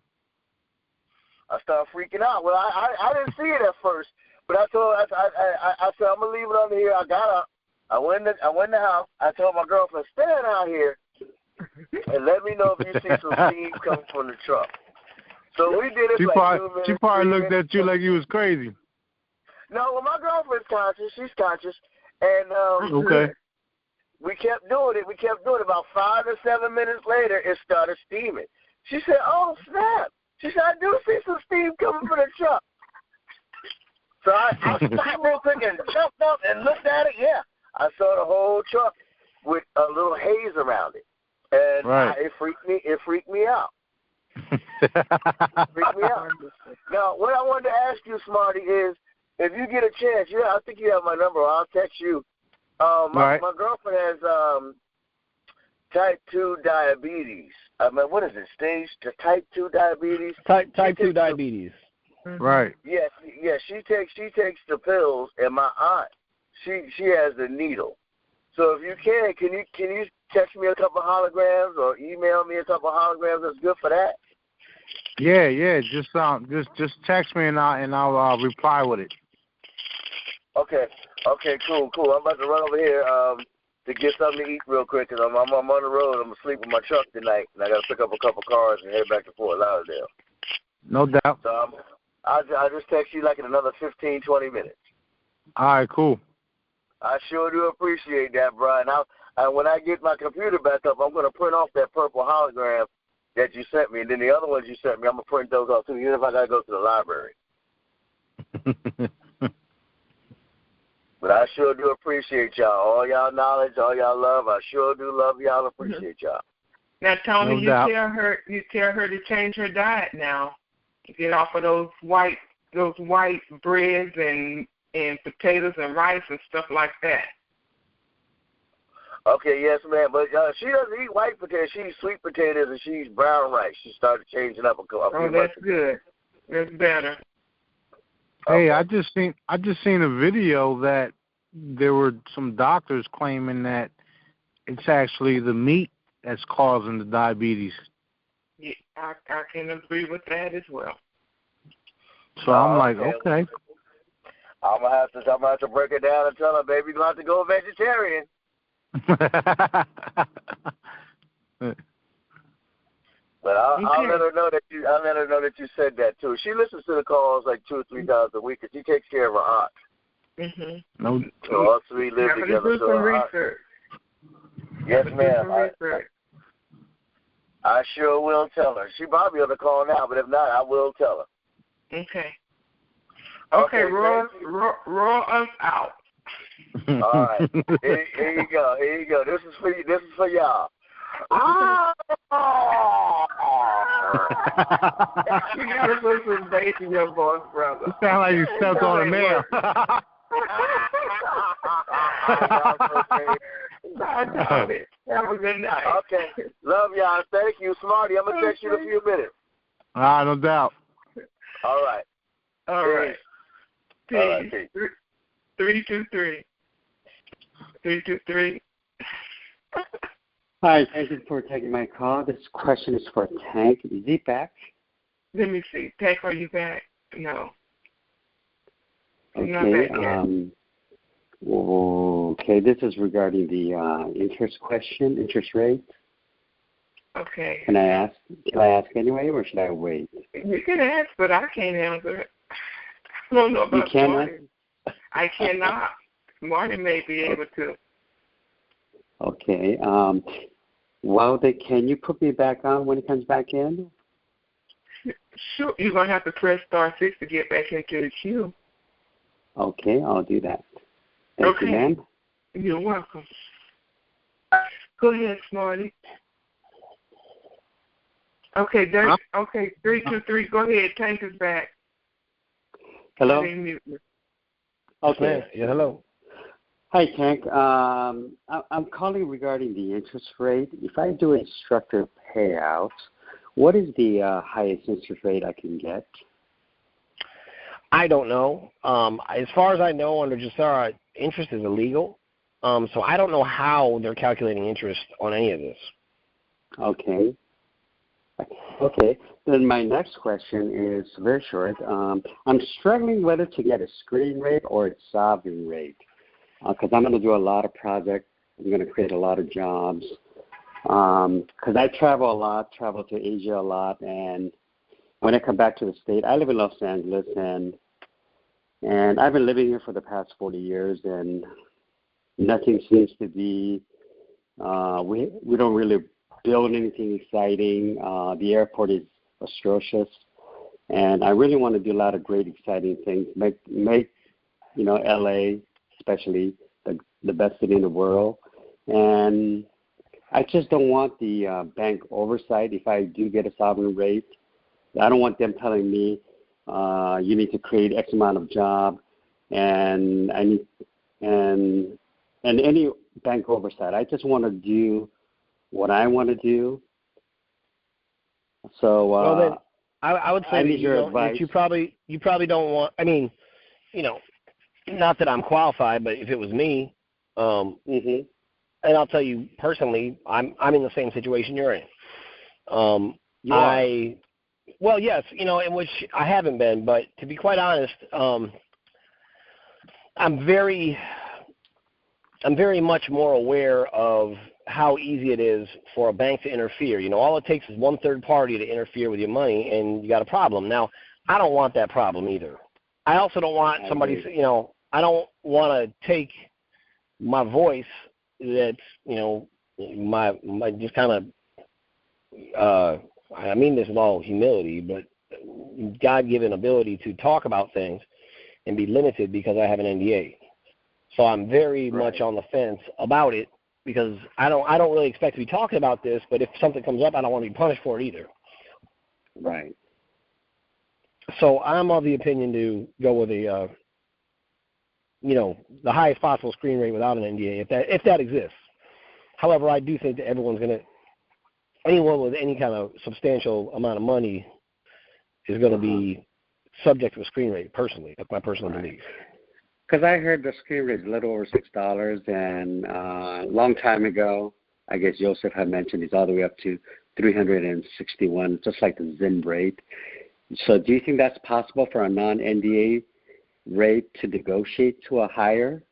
I started freaking out. Well, I didn't see it at first, but I said I'm gonna leave it under here. I got up. I went in the house. I told my girlfriend, stand out here and let me know if you see some steam coming from the truck. So we did it 2 minutes. She probably looked at you like you was crazy. No, well, my girlfriend's conscious. She's conscious, and okay. We kept doing it. About 5 to 7 minutes later, it started steaming. She said, "Oh snap!" She said, "I do see some steam coming from the truck." So I stopped real quick and jumped up and looked at it. Yeah, I saw the whole truck with a little haze around it, and it freaked me out. Now, what I wanted to ask you, Smarty, is if you get a chance, I think you have my number. I'll text you. My girlfriend has type 2 diabetes. I mean, what is it? Type 2 diabetes. Type 2 diabetes. Right. Yes. She takes the pills, and my aunt, she has the needle. So if you can you text me a couple holograms or email me a couple holograms that's good for that? Yeah. Just text me and I'll reply with it. Okay, cool. I'm about to run over here to get something to eat real quick because I'm on the road. I'm going to sleep in my truck tonight, and I got to pick up a couple cars and head back to Fort Lauderdale. No doubt. So I'll just text you like in another 15, 20 minutes. All right, cool. I sure do appreciate that, Brian. And when I get my computer back up, I'm going to print off that purple hologram that you sent me, and then the other ones you sent me, I'm going to print those off too, even if I got to go to the library. But I sure do appreciate y'all. All y'all knowledge, all y'all love. I sure do love y'all. Appreciate y'all. Now, Tony, tell her to change her diet now. Get off of those white breads and potatoes and rice and stuff like that. Okay, yes, ma'am. But she doesn't eat white potatoes. She eats sweet potatoes and she eats brown rice. She started changing up a few months ago. That's good. That's better. Hey, I just seen a video that there were some doctors claiming that it's actually the meat that's causing the diabetes. Yeah, I can agree with that as well. So I'm like, okay. I'm gonna have to break it down and tell her, baby, you're gonna have to go vegetarian. But I'll let her know that you said that too. She listens to the calls like 2 or 3 times a week, and she takes care of her aunt. Mm-hmm. No, so all 3 live together. Do some research. Yes, ma'am. I sure will tell her. She probably on the call now, but if not, I will tell her. Okay, roll us out. All right. Here you go. This is for y'all. You gotta put some bass in your voice, brother. You sound like you stepped on a nail. Have a good night. Okay. Love y'all. Thank you, Smarty. I'm going to text you in a few minutes. No doubt. All right. All right. Peace. All right, peace. 323. 323. Hi, thank you for taking my call. This question is for Tank. Is he back? Let me see. Tank, are you back? No. Okay. Okay, this is regarding the interest rate. Okay. Can I ask anyway, or should I wait? You can ask, but I can't answer it. I don't know about You cannot? Marty. I cannot. Marty may be able to. Okay. Can you put me back on when it comes back in? Sure. You're going to have to press *6 to get back into the queue. Okay, I'll do that. Thank you, ma'am. You're welcome. Go ahead, Smarty. Okay, 323. Go ahead. Tank is back. Hello? Okay. Yeah, hello. Hi, Tank. I'm calling regarding the interest rate. If I do instructor payout, what is the highest interest rate I can get? I don't know. As far as I know, under GCR, interest is illegal. So I don't know how they're calculating interest on any of this. Okay. Then my next question is very short. I'm struggling whether to get a screen rate or a sovereign rate because I'm going to do a lot of projects. I'm going to create a lot of jobs because I travel a lot, travel to Asia a lot, and when I come back to the state, I live in Los Angeles, and I've been living here for the past 40 years, and nothing seems to be, we don't really build anything exciting. The airport is atrocious, and I really want to do a lot of great, exciting things, make LA especially the best city in the world, and I just don't want the bank oversight if I do get a sovereign rate. I don't want them telling me you need to create X amount of job and any bank oversight. I just want to do what I want to do. So well, then I would say that you probably don't want. I mean, not that I'm qualified, but if it was me, and I'll tell you personally, I'm in the same situation you're in. Well, yes, in which I haven't been, but to be quite honest, I'm very much more aware of how easy it is for a bank to interfere. All it takes is one third party to interfere with your money, and you got a problem. Now, I don't want that problem either. I also don't want somebody, I don't want to take my voice that's, my just kind of, I mean this in all humility, but God-given ability to talk about things and be limited because I have an NDA. So I'm very much on the fence about it because I don't really expect to be talking about this, but if something comes up, I don't want to be punished for it either. Right. So I'm of the opinion to go with the highest possible screen rate without an NDA, if that exists. However, I do think that anyone with any kind of substantial amount of money is going to be subject to a screen rate, personally. That's my personal belief. Because I heard the screen rate is a little over $6, and a long time ago, I guess Joseph had mentioned it's all the way up to $361, just like the Zim rate. So do you think that's possible for a non-NDA rate to negotiate to a higher?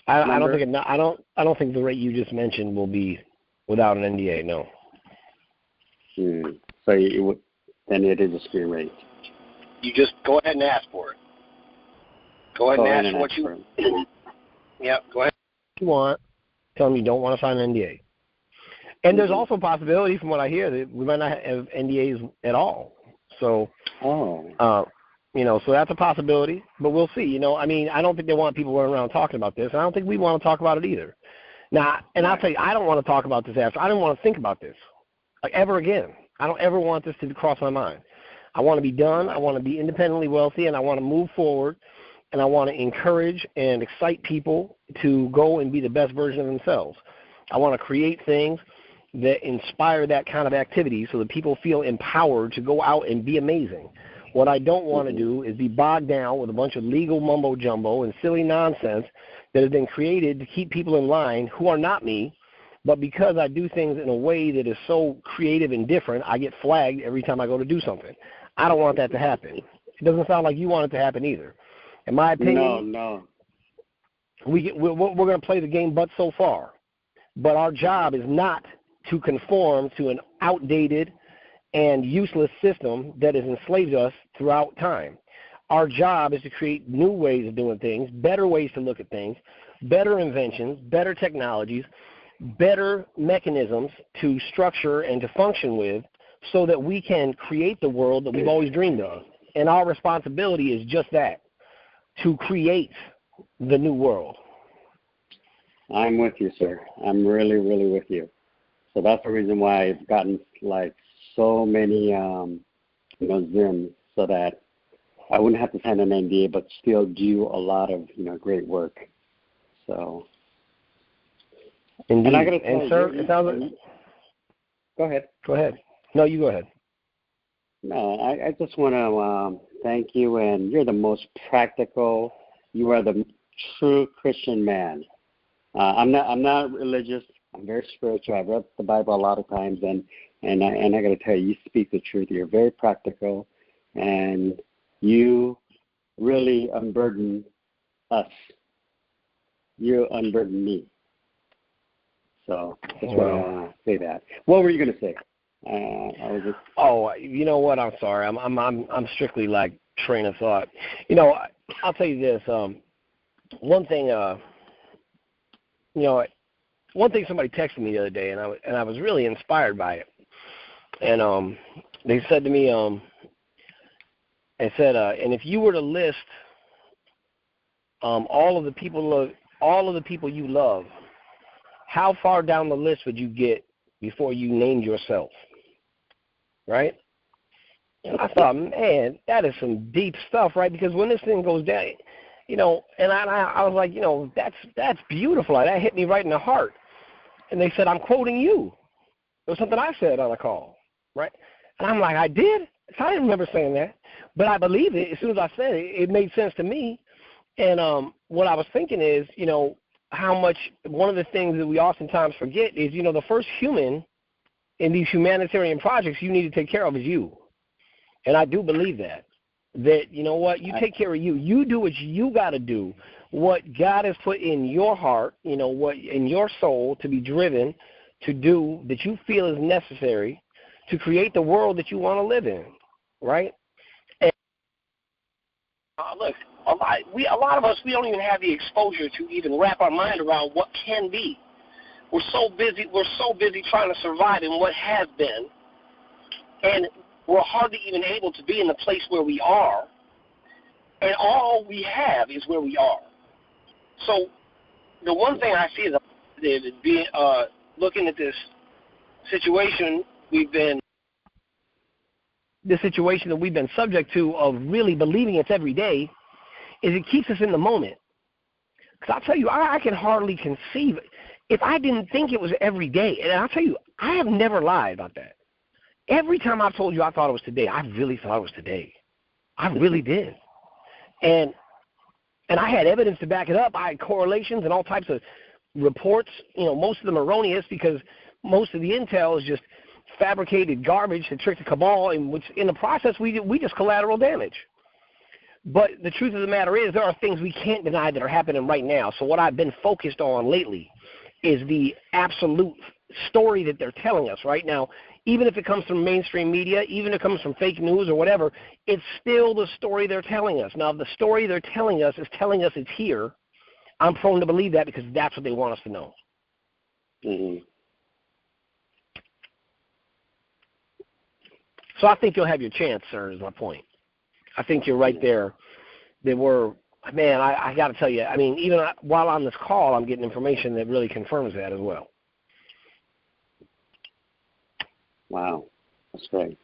I don't think the rate you just mentioned will be without an NDA. No. So then it is a screen rate. You just go ahead and ask for it. Go ahead and ask for what you. Yeah, go ahead. If you want. Tell them you don't want to sign an NDA. And there's also a possibility, from what I hear, that we might not have NDAs at all. So. So that's a possibility, but we'll see. I don't think they want people running around talking about this, and I don't think we want to talk about it either. Now, and I'll tell you, I don't want to talk about this after. I don't want to think about this, ever again. I don't ever want this to cross my mind. I want to be done. I want to be independently wealthy, and I want to move forward, and I want to encourage and excite people to go and be the best version of themselves. I want to create things that inspire that kind of activity so that people feel empowered to go out and be amazing. What I don't want to do is be bogged down with a bunch of legal mumbo-jumbo and silly nonsense that has been created to keep people in line who are not me, but because I do things in a way that is so creative and different, I get flagged every time I go to do something. I don't want that to happen. It doesn't sound like you want it to happen either. In my opinion, No. we're going to play the game but so far. But our job is not to conform to an outdated and useless system that has enslaved us throughout time. Our job is to create new ways of doing things, better ways to look at things, better inventions, better technologies, better mechanisms to structure and to function with so that we can create the world that we've always dreamed of. And our responsibility is just that, to create the new world. I'm with you, sir. I'm really, really with you. So that's the reason why I've gotten like so many, Zooms, so that I wouldn't have to sign an NDA, but still do a lot of, great work. So. Indeed. And I got to tell you, sir, it sounds like. Go ahead. Go ahead. No, you go ahead. No, I just want to thank you, and you're the most practical. You are the true Christian man. I'm not religious. I'm very spiritual. I've read the Bible a lot of times, and I got to tell you, you speak the truth. You're very practical, and you really unburden us. You unburden me. So just want to say that. What were you going to say? You know what? I'm sorry. I'm strictly like train of thought. I'll tell you this. One thing. One thing somebody texted me the other day, and I was really inspired by it. And they said to me, and if you were to list all of the people you love, how far down the list would you get before you named yourself? Right? And I thought, man, that is some deep stuff, right? Because when this thing goes down, and I was like, that's beautiful. That hit me right in the heart. And they said, I'm quoting you. It was something I said on a call, right? And I'm like, I did? So I didn't remember saying that. But I believe it. As soon as I said it, it made sense to me. And what I was thinking is, how much one of the things that we oftentimes forget is, the first human in these humanitarian projects you need to take care of is you. And I do believe that. That, you take care of you. You do what you got to do, what God has put in your heart, what in your soul to be driven to do that you feel is necessary to create the world that you want to live in, right? And look, a lot of us, we don't even have the exposure to even wrap our mind around what can be. We're so busy trying to survive in what has been, and we're hardly even able to be in the place where we are, and all we have is where we are. So the one thing I see is being looking at this situation that we've been subject to of really believing it's every day, is it keeps us in the moment. Because I'll tell you, I can hardly conceive if I didn't think it was every day. And I'll tell you, I have never lied about that. Every time I've told you I thought it was today, I really thought it was today. I really did. And I had evidence to back it up. I had correlations and all types of reports, most of them erroneous because most of the intel is just fabricated garbage to trick the cabal, in which in the process we just collateral damage. But the truth of the matter is there are things we can't deny that are happening right now. So what I've been focused on lately is the absolute story that they're telling us right now. Even if it comes from mainstream media, even if it comes from fake news or whatever, it's still the story they're telling us. Now, if the story they're telling us is telling us it's here, I'm prone to believe that because that's what they want us to know. Mm-hmm. So I think you'll have your chance, sir, is my point. I think you're right there. I got to tell you, even while on this call, I'm getting information that really confirms that as well. Wow. That's great.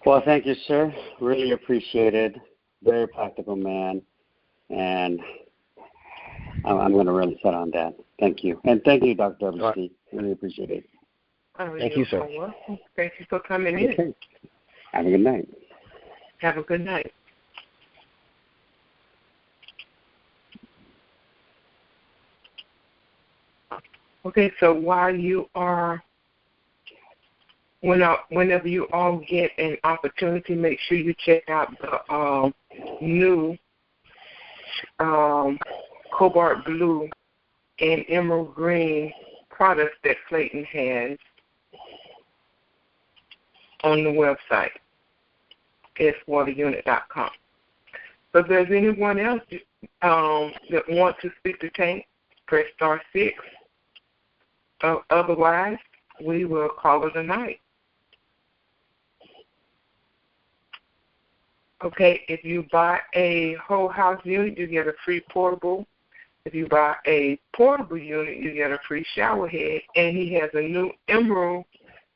Well, thank you, sir. Really appreciate it. Very practical man. And I'm going to really set on that. Thank you. And thank you, Dr. WC. Really appreciate it. Thank you, sir. Thank you for coming in. Okay. Have a good night. Have a good night. Okay, so while you are, whenever you all get an opportunity, make sure you check out the new cobalt blue and emerald green products that Clayton has on the website, swaterunit.com. So if there's anyone else that wants to speak to Tank, press star 6. Otherwise, we will call it a night. Okay, if you buy a whole house unit, you get a free portable. If you buy a portable unit, you get a free shower head. And he has a new emerald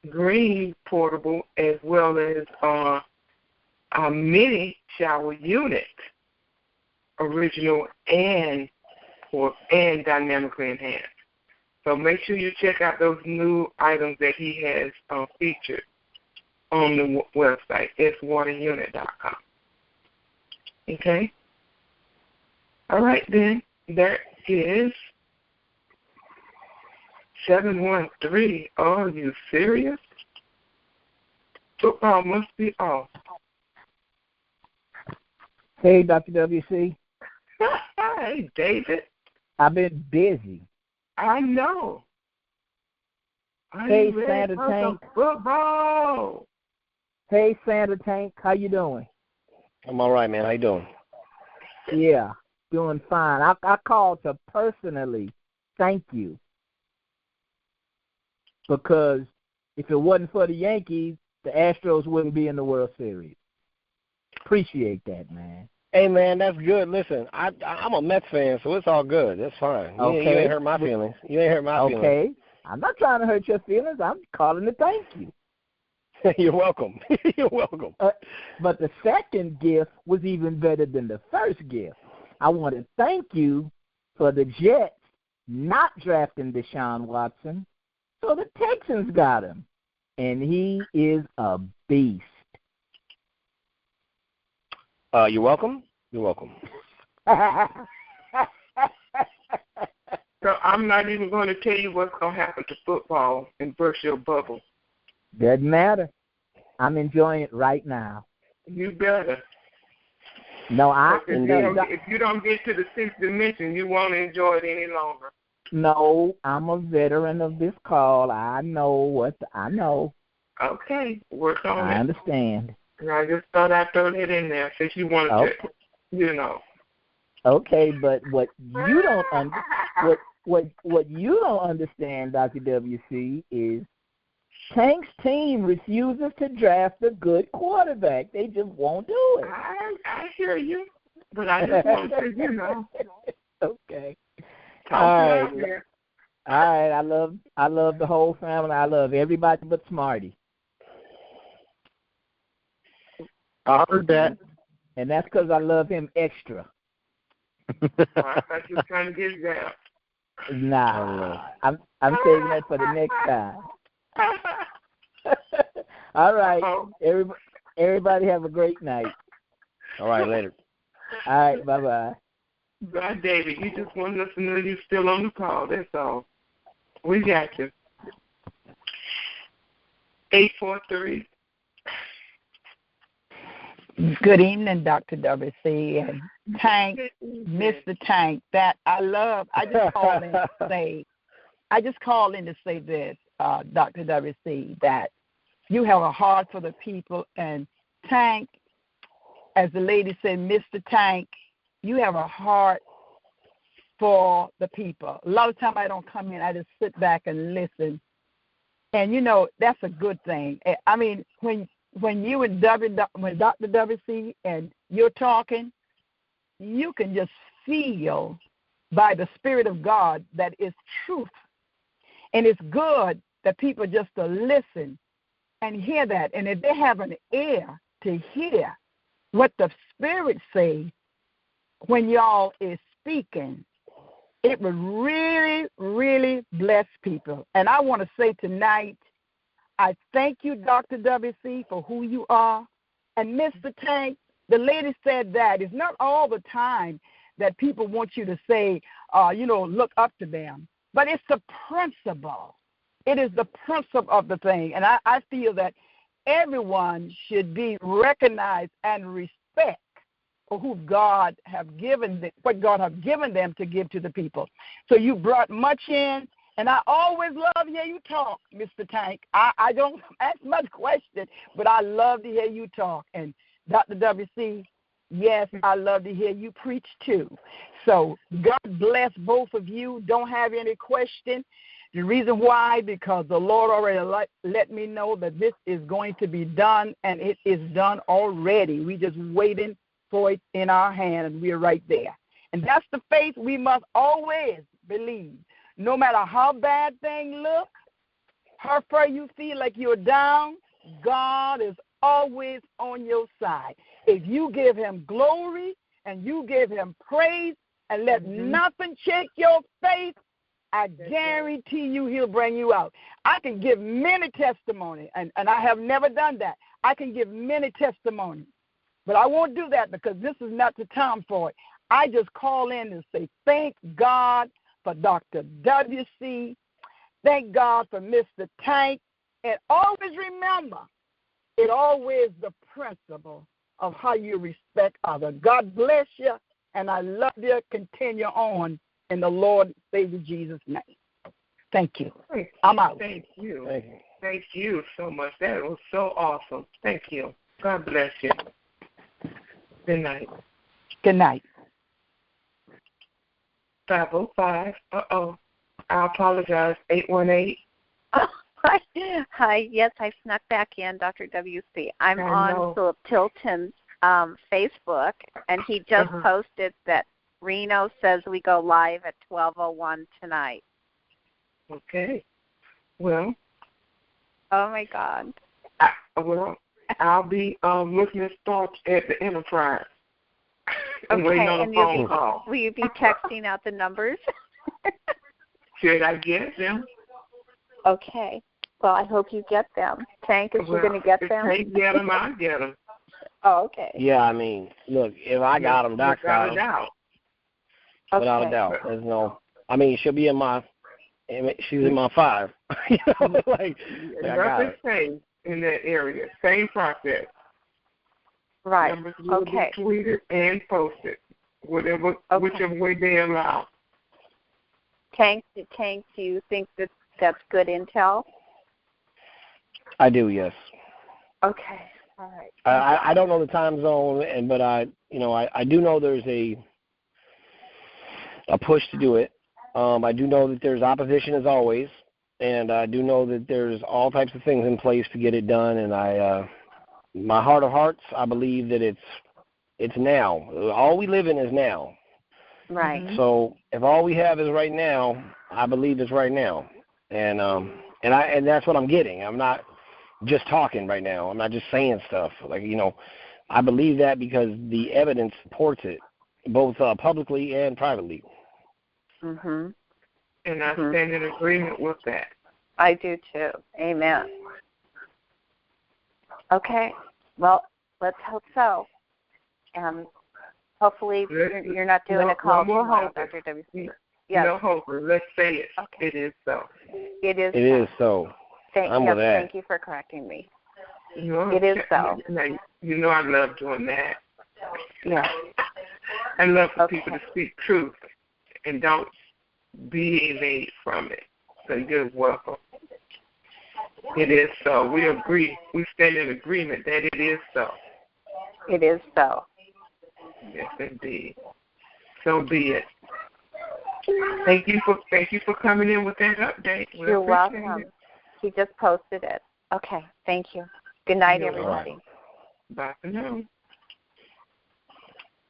green portable as well as a mini shower unit, original and dynamically enhanced. So make sure you check out those new items that he has featured on the website, swaterunit.com. Okay? All right, then. There is 713. Are you serious? Football must be off. Hey, Dr. WC. Hey, David. I've been busy. I know. Hey, Santa Tank. Football. Hey, Santa Tank. How you doing? I'm all right, man. How you doing? Yeah, doing fine. I called to personally thank you because if it wasn't for the Yankees, the Astros wouldn't be in the World Series. Appreciate that, man. Hey, man, that's good. Listen, I'm a Mets fan, so it's all good. That's fine. Okay. You ain't hurt my feelings. You ain't hurt my feelings. Okay. I'm not trying to hurt your feelings. I'm calling to thank you. You're welcome. You're welcome. But the second gift was even better than the first gift. I want to thank you for the Jets not drafting Deshaun Watson, so the Texans got him. And he is a beast. You're welcome. You're welcome. So I'm not even going to tell you what's going to happen to football and burst your bubble. Doesn't matter. I'm enjoying it right now. You better. No, if you don't get to the sixth dimension, you won't enjoy it any longer. No, I'm a veteran of this call. I know. Okay, work on it. I understand. And I just thought I'd throw that in there since you wanted to, you know. Okay, but what you don't what you don't understand, Dr. WC, is Tank's team refuses to draft a good quarterback. They just won't do it. I hear you, but I just want to, you know. Okay. All right. I love the whole family. I love everybody but Smarty. I heard that. And that's because I love him extra. I thought you were trying to get it out. Nah, I'm saving that for the next time. All right. Everybody have a great night. All right, later. All right, bye-bye. Bye, David. You just wanted us to know you're still on the call. That's all. We got you. 843. Good evening, Dr. WC and Tank, Mr. Tank. That I love. I just called in to say this, Dr. WC, that you have a heart for the people, and Tank, as the lady said, Mr. Tank, you have a heart for the people. A lot of times I don't come in, I just sit back and listen, and you know that's a good thing. I mean, when you and when Dr. WC and you're talking, you can just feel by the Spirit of God that it's truth. And it's good that people just to listen and hear that. And if they have an ear to hear what the Spirit says when y'all is speaking, it would really, really bless people. And I want to say tonight, I thank you, Dr. WC, for who you are. And Mr. Tank, the lady said that it's not all the time that people want you to say, look up to them. But it's the principle. It is the principle of the thing. And I feel that everyone should be recognized and respect for who God have given them, what God have given them to give to the people. So you brought much in, and I always love to hear you talk, Mr. Tank. I don't ask much question, but I love to hear you talk. And Dr. WC, yes, I love to hear you preach too. So God bless both of you. Don't have any question. The reason why, because the Lord already let me know that this is going to be done, and it is done already. We just waiting for it in our hand, and we're right there. And that's the faith we must always believe. No matter how bad things look, how far you feel like you're down, God is always on your side. If you give him glory and you give him praise and let nothing shake your faith, I guarantee you he'll bring you out. I can give many testimonies, and I have never done that. I can give many testimonies, but I won't do that because this is not the time for it. I just call in and say, thank God for Dr. WC. Thank God for Mr. Tank. And always remember, it always the principle of how you respect others. God bless you, and I love you. Continue on in the Lord and Savior Jesus' name. Thank you. I'm out. Thank you. Thank you so much. That was so awesome. Thank you. God bless you. Good night. Good night. 505. I apologize. 818. Hi. Yes, I snuck back in, Dr. WC. I'm on Philip Tilton's Facebook, and he just posted that Reno says we go live at 12:01 tonight. Okay. Well. Oh, my God. I'll be looking at starts at the Enterprise. Okay, waiting on a phone call. Will you be texting out the numbers? Should I get them? Okay. Well, I hope you get them. Tank, is you going to get them? If Tank get them, I'll get them. Oh, okay. Yeah, I mean, look, if I got them, Doc got them. Without a doubt. There's no, I mean, she'll be in my, she's in my 5. You know, like I got it. Same in that area. Same process. Right. Numbers will be tweeted and posted, whichever way they allow. Tank, do you think that that's good intel? I do, yes. Okay. All right. I don't know the time zone, but I do know there's a push to do it. I do know that there's opposition as always, and I do know that there's all types of things in place to get it done. And my heart of hearts, I believe that it's now. All we live in is now. Right. So if all we have is right now, I believe it's right now, and that's what I'm getting. I'm not just talking right now. I'm not just saying stuff. I believe that because the evidence supports it, both publicly and privately. Mhm. And I stand in agreement with that. I do too. Amen. Okay. Well, let's hope so. And hopefully you're not doing a call tomorrow, Dr. WC. Yes. No hope. Let's say it. Okay. It is so. It is. It is so. Thank you for correcting me. It is so. You know I love doing that. Yeah. I love for people to speak truth and don't deviate from it. So you're welcome. It is so. We agree. We stand in agreement that it is so. It is so. Yes, indeed. So be it. Thank you for coming in with that update. You're welcome. He just posted it. Okay. Thank you. Good night, everybody. Bye for now.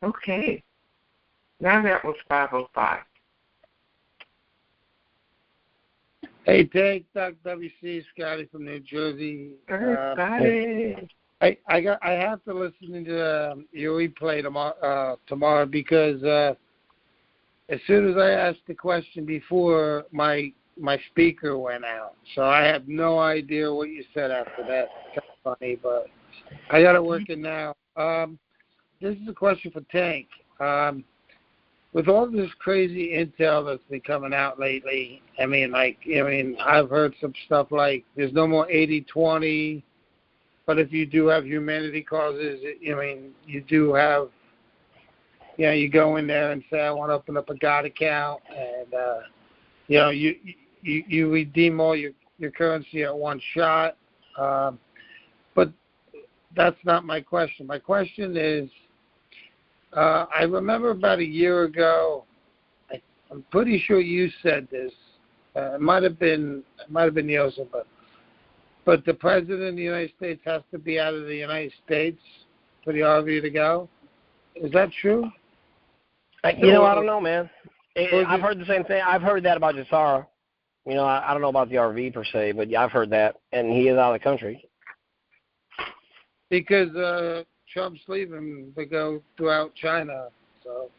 Okay. Now that was 5:05. Hey, Tank, Doc WC, Scotty from New Jersey. Scotty. I have to listen to your replay tomorrow because as soon as I asked the question before, my speaker went out, so I have no idea what you said after that. It's kind of funny, but I got it working now. This is a question for Tank. With all this crazy intel that's been coming out lately, I've heard some stuff like there's no more 80-20, but if you do have humanity causes, you do have, you go in there and say, I want to open up a God account, and, you redeem all your currency at one shot. But that's not my question. My question is, I remember about a year ago, I'm pretty sure you said this. It might have been Yosa, but the president of the United States has to be out of the United States for the RV to go. Is that true? I don't know, man. I've heard the same thing. I've heard that about Jasara. I don't know about the RV per se, but yeah, I've heard that, and he is out of the country. Because Trump's leaving to go throughout China. So,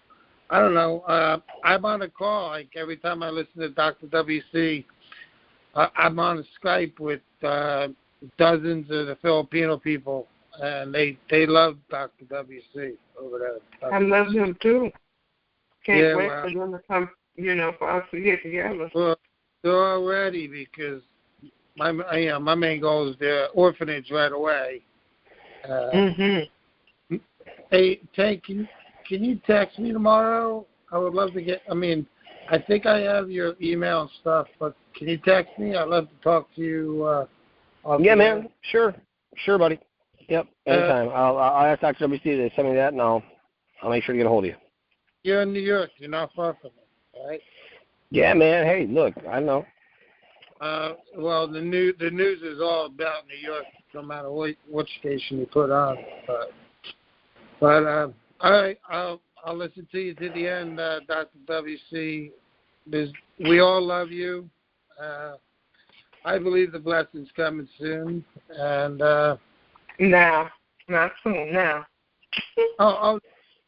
I don't know. I'm on a call. Like, every time I listen to Dr. WC, I'm on Skype with dozens of the Filipino people, and they love Dr. WC over there. I love him, too. Can't wait for them to come, for us to get together. Well, they're all ready because my main goal is the orphanage right away. Hey, Tank, can you text me tomorrow? I would love to get, I think I have your email and stuff, but can you text me? I'd love to talk to you. Yeah, man. Sure, buddy. Yep, anytime. I'll ask Dr. WC to send me that, and I'll make sure to get a hold of you. You're in New York. You're not far from me, right? Yeah, man. Hey, look, I know. Well, the news is all about New York, no matter what station you put on. But all right, I'll listen to you to the end, Dr. WC. We all love you. I believe the blessing's coming soon, and now, not soon. Now.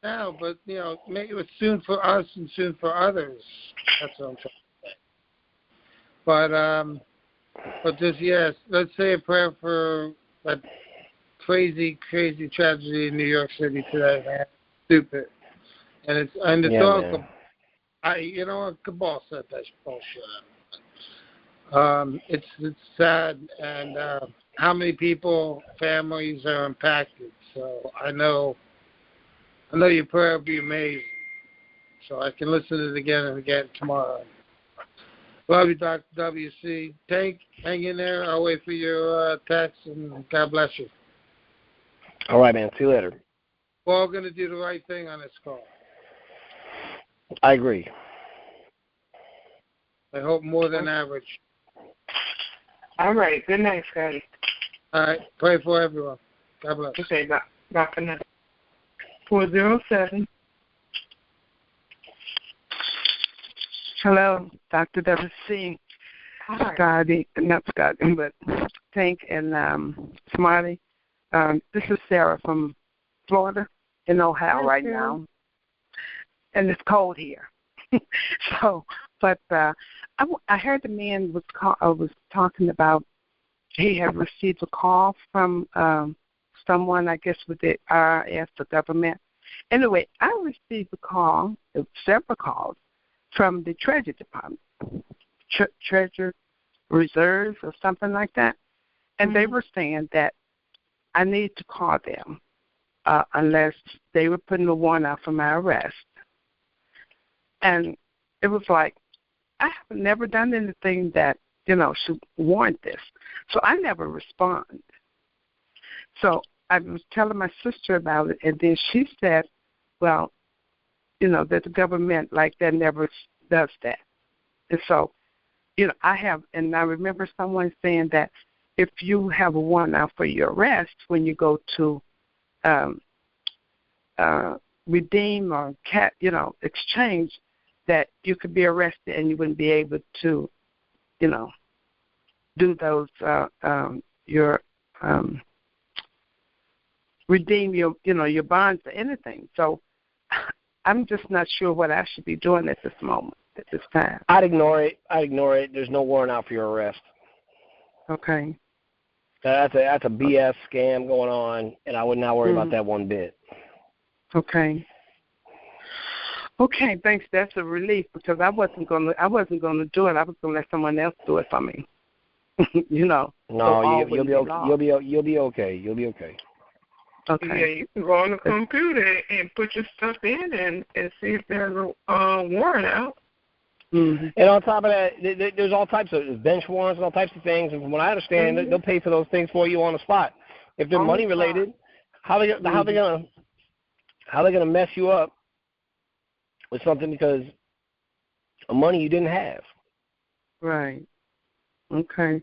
Now, but maybe it was soon for us and soon for others. That's what I'm trying to say. But just let's say a prayer for that crazy tragedy in New York City today, man. Stupid, and it's all. Cabal said that bullshit. It's sad, and how many people, families are impacted. So I know your prayer will be amazing. So I can listen to it again and again tomorrow. Love you, Dr. WC. Tank, hang in there. I'll wait for your text, and God bless you. All right, man. See you later. We're all going to do the right thing on this call. I agree. I hope more than average. All right. Good night, Scotty. All right. Pray for everyone. God bless. Okay, Dr. Night. 407. Hello, Dr. WC. Hi. Scotty, not Scotty, but Tank and Smarty. This is Sarah from Florida, in Ohio right now. And it's cold here. But I heard the man was talking about he had received a call from someone, I guess, with the IRS, the government. Anyway, I received several calls from the Treasury Department, Treasury Reserves or something like that. And they were saying that I need to call them unless they were putting a warrant out for my arrest. And it was like, I have never done anything that, should warrant this. So I never respond. So I was telling my sister about it, and then she said, well, that the government like that never does that. And so, I remember someone saying that if you have a warrant out for your arrest, when you go to redeem or exchange, that you could be arrested and you wouldn't be able to, do those redeem your bonds or anything. So I'm just not sure what I should be doing at this moment, at this time. I'd ignore it. There's no warrant out for your arrest. Okay. That's a BS scam going on, and I would not worry about that one bit. Okay. Okay, thanks. That's a relief because I wasn't gonna do it. I was gonna let someone else do it for me. No, you'll be okay. You'll be okay. Okay. Yeah, you can go on the computer and put your stuff in and see if there's a warrant out. Mm-hmm. And on top of that, there's all types of bench warrants and all types of things. And from what I understand, they'll pay for those things for you on the spot. If they're money related, how they gonna mess you up with something because of money you didn't have? Right. Okay.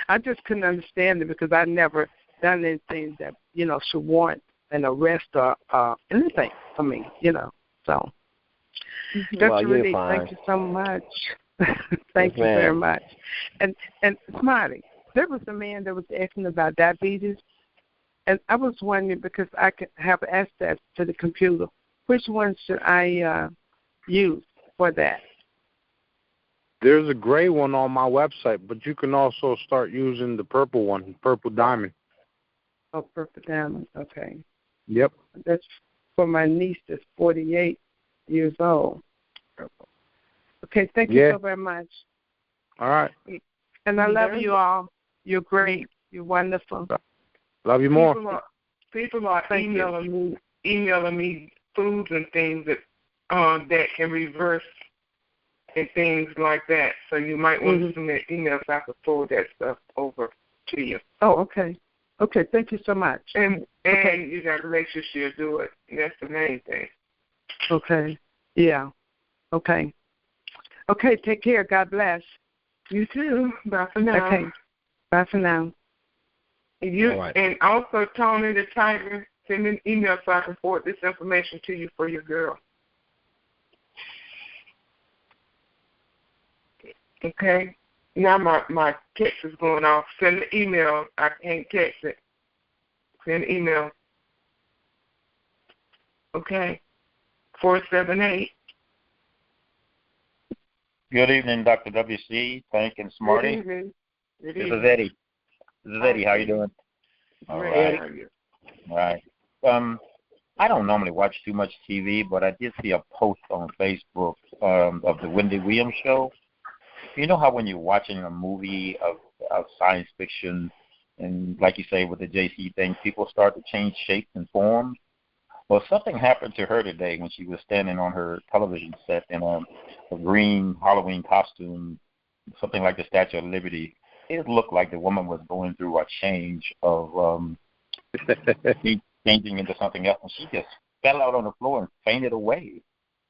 I just couldn't understand it because I never done anything that should warrant an arrest or anything for me. So. That's really. Thank you so much. Thank you very much. And Smarty, there was a man that was asking about diabetes, and I was wondering because I could have access to the computer, which one should I use for that? There's a gray one on my website, but you can also start using the purple one, Purple Diamond. Oh, Purple Diamond. Okay. Yep. That's for my niece that's 48 years old. Okay, thank you so very much. All right. And I love you all. You're great. You're wonderful. Love you more. People are emailing me foods and things that can reverse and things like that. So you might want to submit emails so I can forward that stuff over to you. Oh, okay. Okay, thank you so much. And you got to make sure she'll do it. That's the main thing. Okay. Yeah. Okay. Okay, take care. God bless. You too. Bye for now. Okay. Bye for now. And also, Tony the Tiger, send an email so I can forward this information to you for your girl. Okay? Now my text is going off. Send an email. I can't text it. Send an email. Okay? 478. Good evening, Dr. WC. Thank you, Smarty. Good evening. This is Eddie. How you doing? All right. All right. I don't normally watch too much TV, but I did see a post on Facebook of the Wendy Williams show. You know how when you're watching a movie of science fiction, and like you say with the JC thing, people start to change shapes and forms? Well, something happened to her today when she was standing on her television set in a green Halloween costume, something like the Statue of Liberty. It looked like the woman was going through a change of changing into something else, and she just fell out on the floor and fainted away.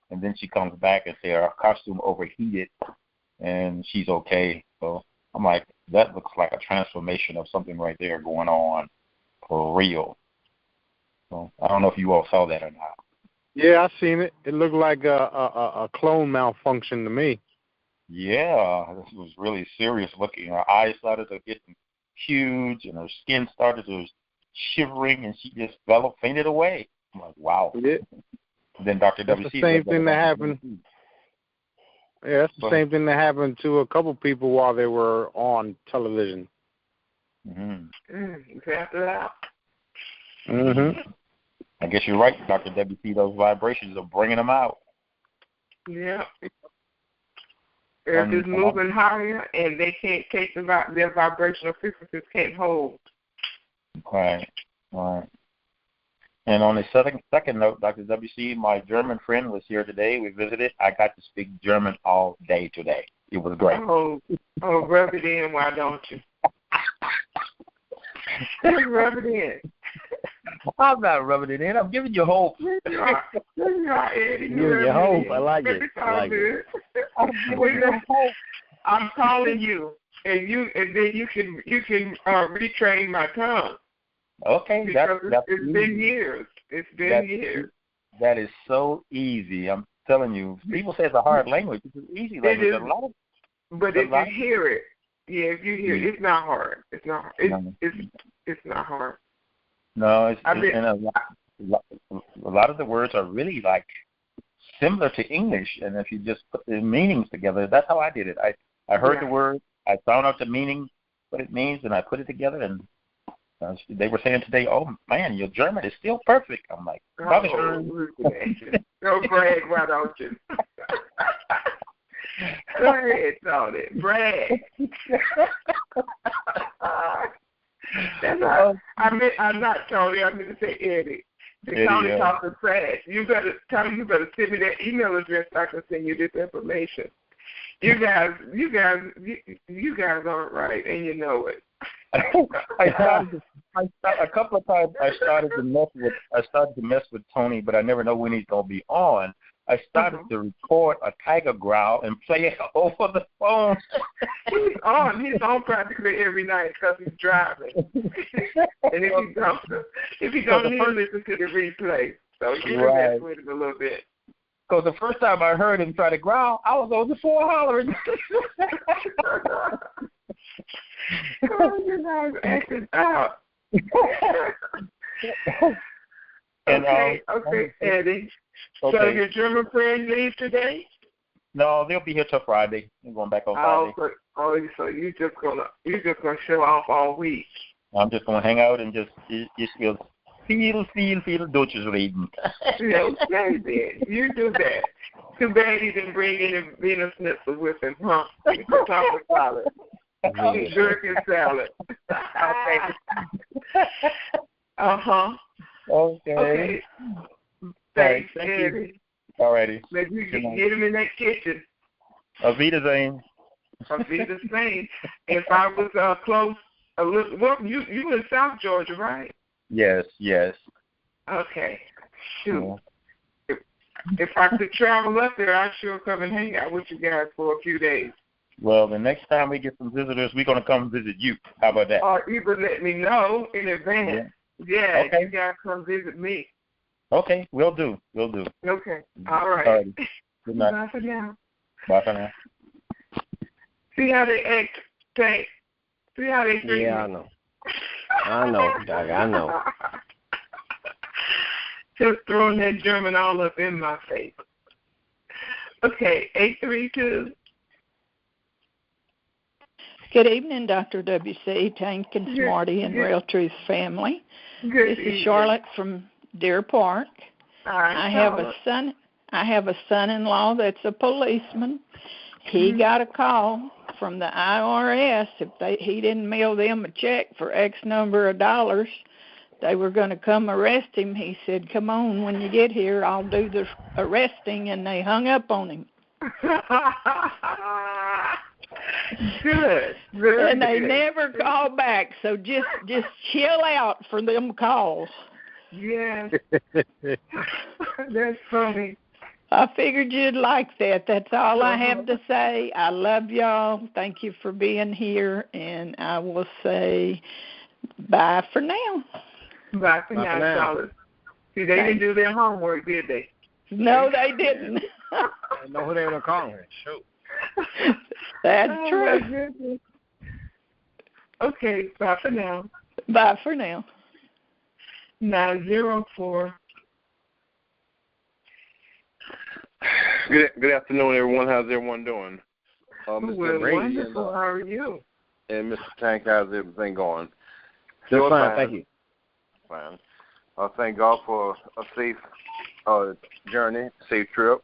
And then she comes back and says her costume overheated, and she's okay. So I'm like, that looks like a transformation of something right there going on for real. So I don't know if you all saw that or not. Yeah, I seen it. It looked like a clone malfunction to me. Yeah, this was really serious looking. Her eyes started to get huge, and her skin started to shivering, and she just fainted away. I'm like, wow. Yeah. Then Dr. That's WC. The same thing that happened. Yeah, that's the same thing that happened to a couple people while they were on television. Exactly that. I guess you're right, Dr. WC. Those vibrations are bringing them out. Yeah. Earth is moving higher, and they can't take their vibrational frequencies can't hold. Right. And on the second note, Dr. WC, my German friend was here today. We visited. I got to speak German all day today. It was great. Oh, rub it in, why don't you? Rub it in. I'm not rubbing it in. I'm giving you hope. That's right, Eddie. Giving you hope. I like it. I'm giving you hope. I'm calling you, and then you can retrain my tongue. Okay, it's been years. It's been years. That is so easy. I'm telling you. People say it's a hard language. It's an easy language. But if you hear it, Yeah, if you hear, it's not hard. It's not. It's not hard. No, and a lot of the words are really like similar to English, and if you just put the meanings together, that's how I did it. I heard the word, I found out the meaning, what it means, and I put it together, and they were saying today, "Oh man, your German is still perfect." I'm like, "Go brag, why don't you?" Go ahead, Tony. Brag. I'm not Tony. I mean to say Eddie. Tony talking trash. You better send me that email address so I can send you this information. You guys aren't right, and you know it. A couple of times I started to mess with Tony, but I never know when he's gonna be on. I started to record a tiger growl and play it over the phone. He's on practically every night because he's driving. And if he don't, he'll listen to the replay. So you can mess with it a little bit. Because the first time I heard him try to growl, I was on the floor hollering. You guys acting out. Okay, Eddie. Okay. So your German friend leave today? No, they'll be here till Friday. I'm going back on Friday. So you just gonna show off all week? I'm just gonna hang out and just feel Deutsches reden. Okay, then. You do that. Too bad he didn't bring any Wiener Schnitzel with him, huh? Chocolate salad. Gherkin salad. Okay. Okay. Thanks, Eddie. All righty. Maybe you can get him in that kitchen. Auf Wiedersehen. Auf Wiedersehen. If I was close, a little. Well, you in South Georgia, right? Yes. Okay. Shoot. If I could travel up there, I'd sure come and hang out with you guys for a few days. Well, the next time we get some visitors, we're going to come visit you. How about that? Or even let me know in advance. Yeah, okay. You guys come visit me. Okay, we'll do. Okay, all right. Good night. Bye for now. Bye for now. See how they act, Tank? See how they treat Yeah, me? I know, Doug, I know. Just throwing that German all up in my face. Okay, 832. Good evening, Dr. W.C., Tank and Smarty and Real Truth family. This is Charlotte from Deer Park. I have a son-in-law that's a policeman. He got a call from the IRS. If he didn't mail them a check for X number of dollars, they were going to come arrest him. He said, "Come on, when you get here, I'll do the arresting," and they hung up on him. Good. And they never call back, so just chill out for them calls. Yes. That's funny. I figured you'd like that. That's all I have to say. I love y'all. Thank you for being here, and I will say bye for now. Bye for now, Charlotte. See, they didn't do their homework, did they? No, they didn't. I know who they were calling. Shoot. That's true. Okay, bye for now. Bye for now. 904. Good afternoon, everyone. How's everyone doing? Mr. Brady Wonderful. How are you? And Mr. Tank, how's everything going? Just fine, thank you. Fine. Thank God for a safe journey, safe trip.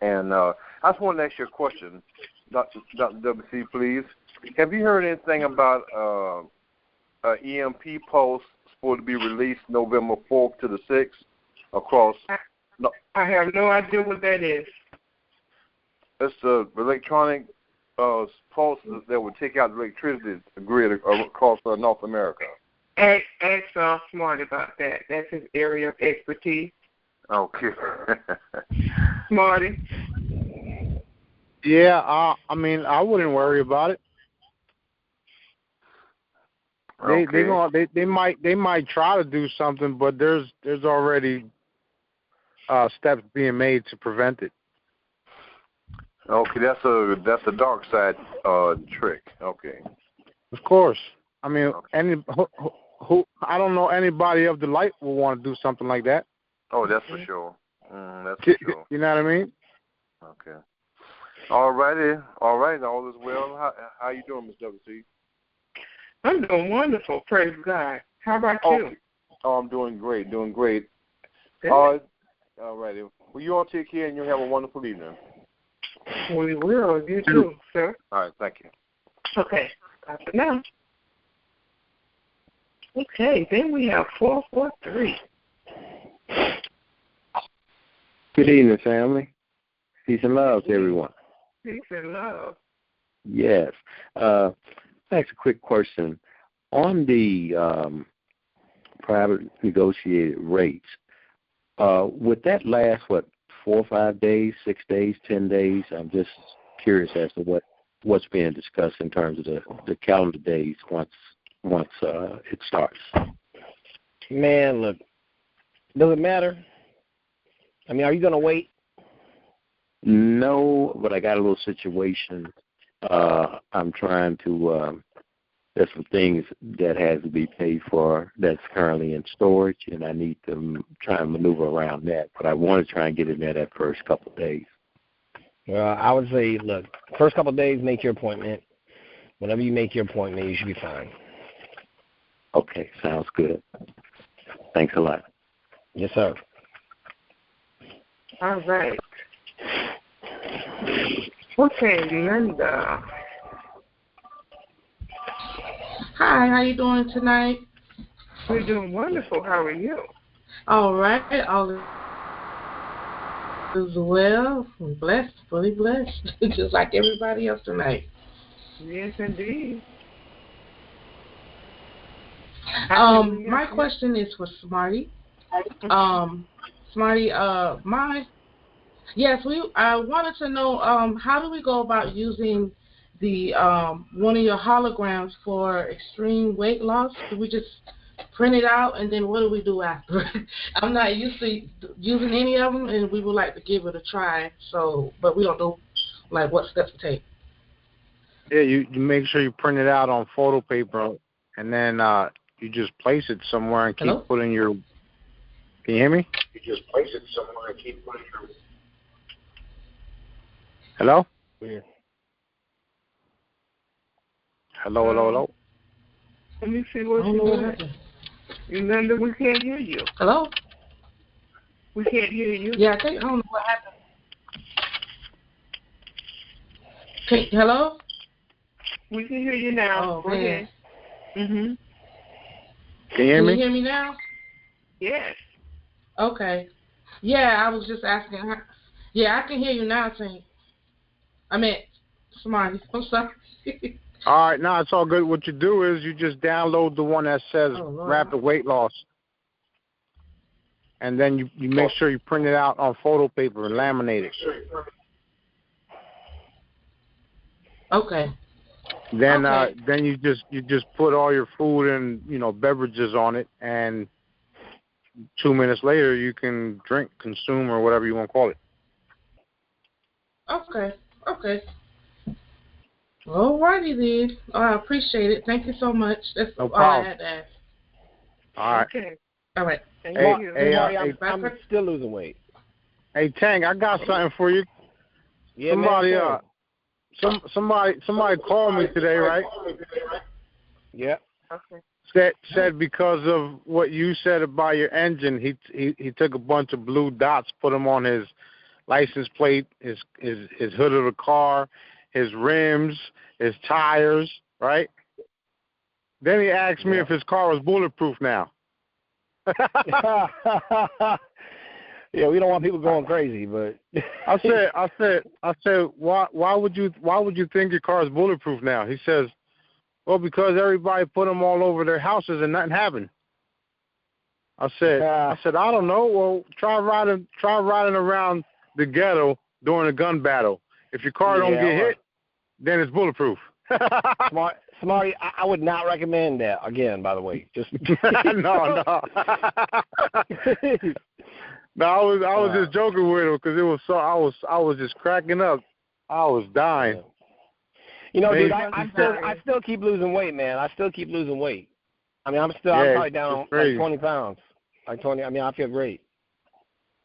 And I just wanted to ask you a question, Dr. WC, please. Have you heard anything about EMP pulse supposed to be released November 4th to the 6th across? No, I have no idea what that is. It's the electronic pulse that would take out the electricity grid across North America. Ask Smart about that. That's his area of expertise. Okay. Smarty. Yeah, I mean, I wouldn't worry about it. They might try to do something, but there's already steps being made to prevent it. Okay, that's a dark side trick. Okay. Of course. I mean, who I don't know anybody of the light will want to do something like that. Oh, that's for sure. That's for sure. You know what I mean? Okay. All righty. All right. All is well. How you doing, Ms. WC? I'm doing wonderful. Praise God. How about you? Oh, I'm doing great. Doing great. All righty. Well, you all take care and you have a wonderful evening. We will. You too, sir. All right. Thank you. Okay. Bye for now. Okay. Then we have 443. Good evening, family. Peace and love to everyone. Peace and love. Yes. That's a quick question. On the private negotiated rates, would that last, 4 or 5 days, 6 days, 10 days? I'm just curious as to what's being discussed in terms of the calendar days once it starts. Man, look, does it matter? I mean, are you going to wait? No, but I got a little situation. I'm trying to, there's some things that has to be paid for that's currently in storage, and I need to try and maneuver around that. But I want to try and get in there that first couple of days. Well, I would say, look, first couple of days, make your appointment. Whenever you make your appointment, you should be fine. Okay, sounds good. Thanks a lot. Yes, sir. All right. Okay, Linda. Hi, how you doing tonight? We're doing wonderful. How are you? All right. All is well. I'm blessed, fully blessed, just like everybody else tonight. Yes, indeed. My question is for Smarty. Smarty, I wanted to know how do we go about using the one of your holograms for extreme weight loss? Do we just print it out and then what do we do after? I'm not used to using any of them, and we would like to give it a try. But we don't know what steps to take. Yeah, you make sure you print it out on photo paper, and then you just place it somewhere and keep putting your. Can you hear me? You just place it somewhere and keep putting your. Hello? Weird. Hello. Let me see what you're doing. Linda, we can't hear you. Hello? We can't hear you. Yeah, I don't know what happened. Hello? We can hear you now. Oh, go ahead. Mhm. Can you hear me? Can you hear me now? Yes. Okay. Yeah, I was just asking her. Yeah, I can hear you now, Tank. I meant Smarty. I'm sorry. All right, now it's all good. What you do is you just download the one that says Rapid Weight Loss. And then you make sure you print it out on photo paper and laminate it. Okay. Then then you just put all your food and beverages on it, and 2 minutes later you can drink, consume, or whatever you want to call it. Okay. All righty then. I appreciate it. Thank you so much. That's all I had to ask. All right. Okay. All right. Thank you. I'm still losing weight. Hey, Tank, I got something for you. Yeah, somebody called me today, right? Yeah. Okay. Said because of what you said about your engine, he took a bunch of blue dots, put them on his license plate, his hood of the car, his rims, his tires, right? Then he asked me if his car was bulletproof now. Yeah, we don't want people going crazy, but I said, why would you think your car is bulletproof now? He says, well, because everybody put them all over their houses and nothing happened. I said, I don't know. Well, try riding around the ghetto during a gun battle. If your car don't get hit, then it's bulletproof. Smarty, I would not recommend that. Again, by the way, just no. No, I was just joking with him because it was so I was just cracking up. I was dying. Yeah. You know, dude, I still keep losing weight, man. I still keep losing weight. I mean, I'm probably down like 20 pounds. Like 20. I mean, I feel great.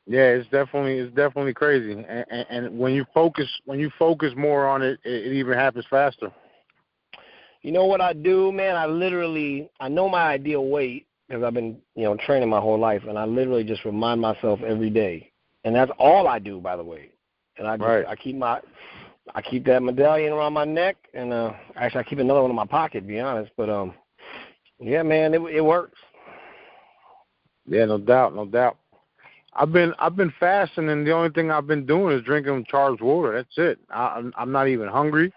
Yeah, it's definitely crazy. And when you focus more on it, it even happens faster. You know what I do, man? I know my ideal weight because I've been, training my whole life, and I literally just remind myself every day. And that's all I do, by the way. And I keep that medallion around my neck, and actually I keep another one in my pocket, to be honest. But yeah, man, it works. Yeah, no doubt. I've been fasting, and the only thing I've been doing is drinking charged water. That's it. I'm not even hungry,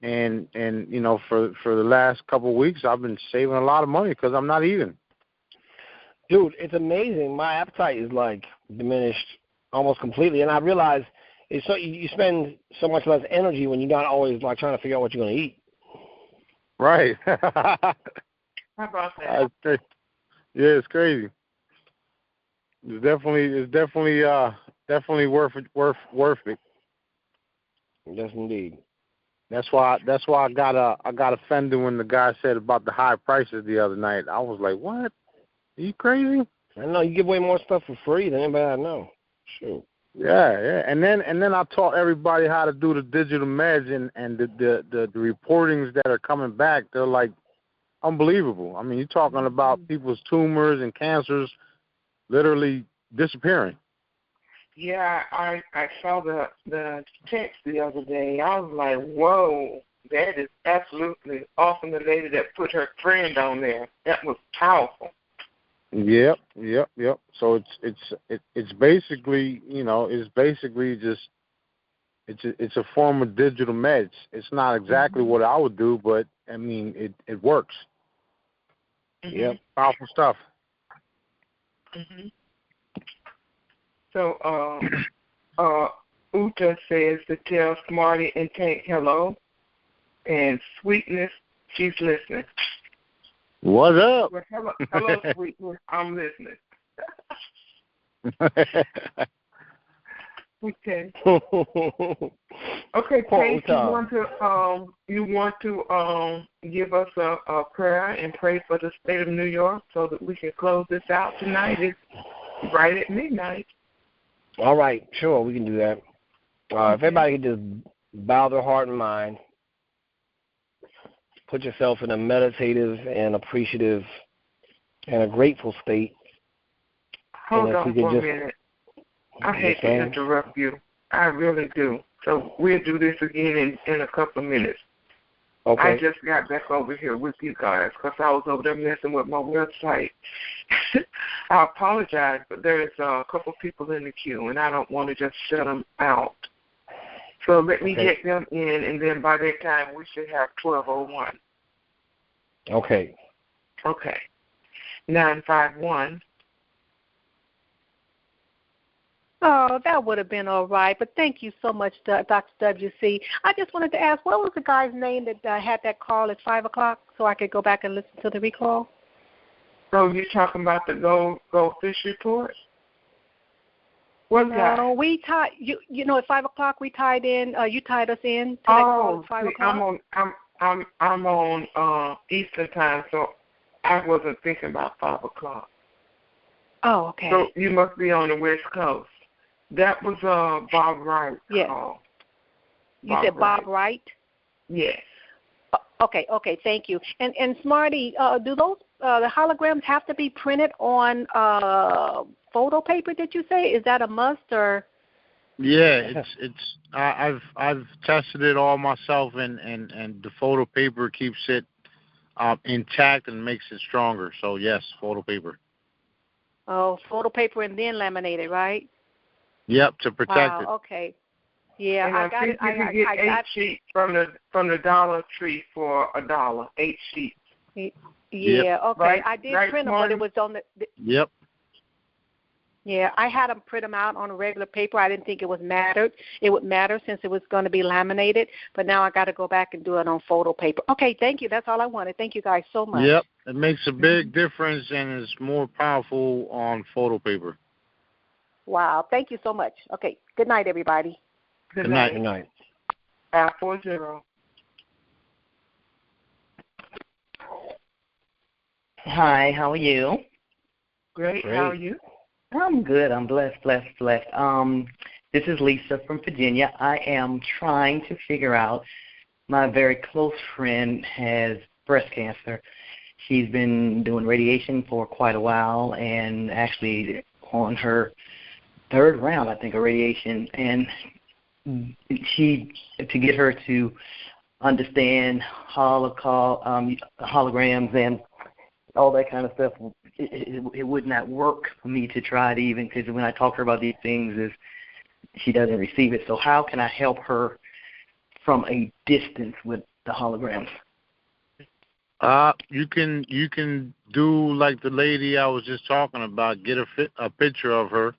and for the last couple of weeks I've been saving a lot of money because I'm not eating. Dude, it's amazing. My appetite is like diminished almost completely, and I realize you spend so much less energy when you're not always like trying to figure out what you're going to eat. Right. How about that? Yeah, it's crazy. It's definitely worth it. Yes, indeed. That's why I got offended when the guy said about the high prices the other night. I was like, what? Are you crazy? I know you give away more stuff for free than anybody I know. Sure. Yeah. And then I taught everybody how to do the digital meds and the reportings that are coming back. They're like unbelievable. I mean, you're talking about people's tumors and cancers literally disappearing. Yeah, I saw the text the other day. I was like, whoa, that is absolutely awesome. The lady that put her friend on there, that was powerful. Yep. So it's basically just it's a form of digital meds. It's not exactly what I would do, but I mean it works. Yep, powerful stuff. So Uta says to tell Smarty and Tank hello, and Sweetness, she's listening. What's up? Well, hello, Sweetness, I'm listening. Okay. Okay, Tank, you want to give us a prayer and pray for the state of New York so that we can close this out tonight? It's right at midnight. All right, sure, we can do that. If everybody could just bow their heart and mind, put yourself in a meditative and appreciative and a grateful state. Hold on for a minute. I hate to interrupt you. I really do. So we'll do this again in a couple of minutes. Okay. I just got back over here with you guys because I was over there messing with my website. I apologize, but there's a couple people in the queue, and I don't want to just shut them out. So let me get them in, and then by that time we should have 12:01. Okay. 951. Oh, that would have been all right. But thank you so much, Dr. WC. I just wanted to ask, what was the guy's name that had that call at 5 o'clock so I could go back and listen to the recall? So you're talking about the goldfish report? No, we tied. You know, at 5 o'clock we tied in. You tied us in to that call at 5 o'clock. I'm on Eastern time, so I wasn't thinking about 5 o'clock. Oh, okay. So you must be on the West Coast. That was Bob Wright call. You said Bob Wright? Yes. Okay, thank you. And Smarty, do those the holograms have to be printed on photo paper? Did you say? Is that a must or? Yeah, I've tested it all myself, and the photo paper keeps it intact and makes it stronger. So yes, photo paper. Oh, photo paper and then laminated, right? Yep, to protect it. Okay. Yeah, and I got it. You can get 8 sheets from the Dollar Tree for $1. 8 sheets. Yeah. Okay. Right, I did print them, but it was on the. Yep. Yeah, I had them print them out on a regular paper. I didn't think it would matter since it was going to be laminated. But now I got to go back and do it on photo paper. Okay, thank you. That's all I wanted. Thank you guys so much. Yep, it makes a big difference and it's more powerful on photo paper. Wow, thank you so much. Okay, good night, everybody. Good night. 540. Hi, how are you? Great. How are you? I'm good. I'm blessed. This is Lisa from Virginia. I am trying to figure out, my very close friend has breast cancer. She's been doing radiation for quite a while and actually on her third round, I think, of radiation. And to get her to understand holograms and all that kind of stuff, it would not work for me to try it even, because when I talk to her about these things, she doesn't receive it. So how can I help her from a distance with the holograms? You can do like the lady I was just talking about. Get a picture of her,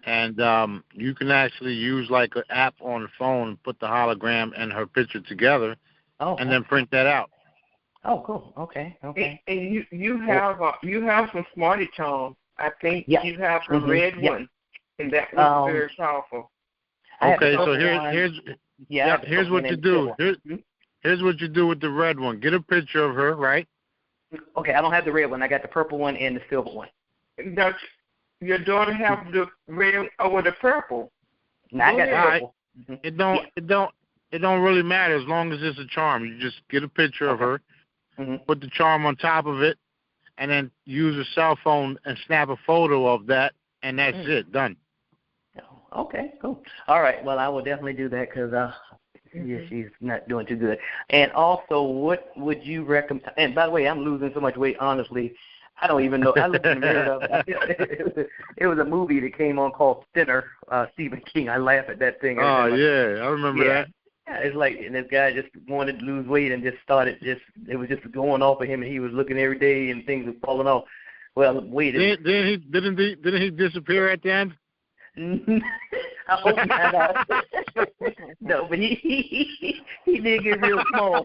and you can actually use like an app on the phone, put the hologram and her picture together, and then print that out. Oh, cool. Okay. And you have some Smarty Charms. I think you have the red one, and that one's very powerful. Okay, so here's what you do. Here's what you do with the red one. Get a picture of her, right? Okay, I don't have the red one. I got the purple one and the silver one. Does your daughter have the red or the purple? No, I got the purple. It don't really matter as long as it's a charm. You just get a picture of her, put the charm on top of it, and then use a cell phone and snap a photo of that, and that's it. Done. Okay, cool. All right, well, I will definitely do that because she's not doing too good. And also, what would you recommend? And by the way, I'm losing so much weight, honestly. I don't even know. I looked in the mirror. It was a movie that came on called Thinner, Stephen King. I laugh at that thing. Oh, yeah, I remember that. Yeah, it's like, and this guy just wanted to lose weight and just started it was just going off of him, and he was looking every day and things were falling off. Well, wait. Didn't he disappear at the end? I hope not. No, but he did get real small.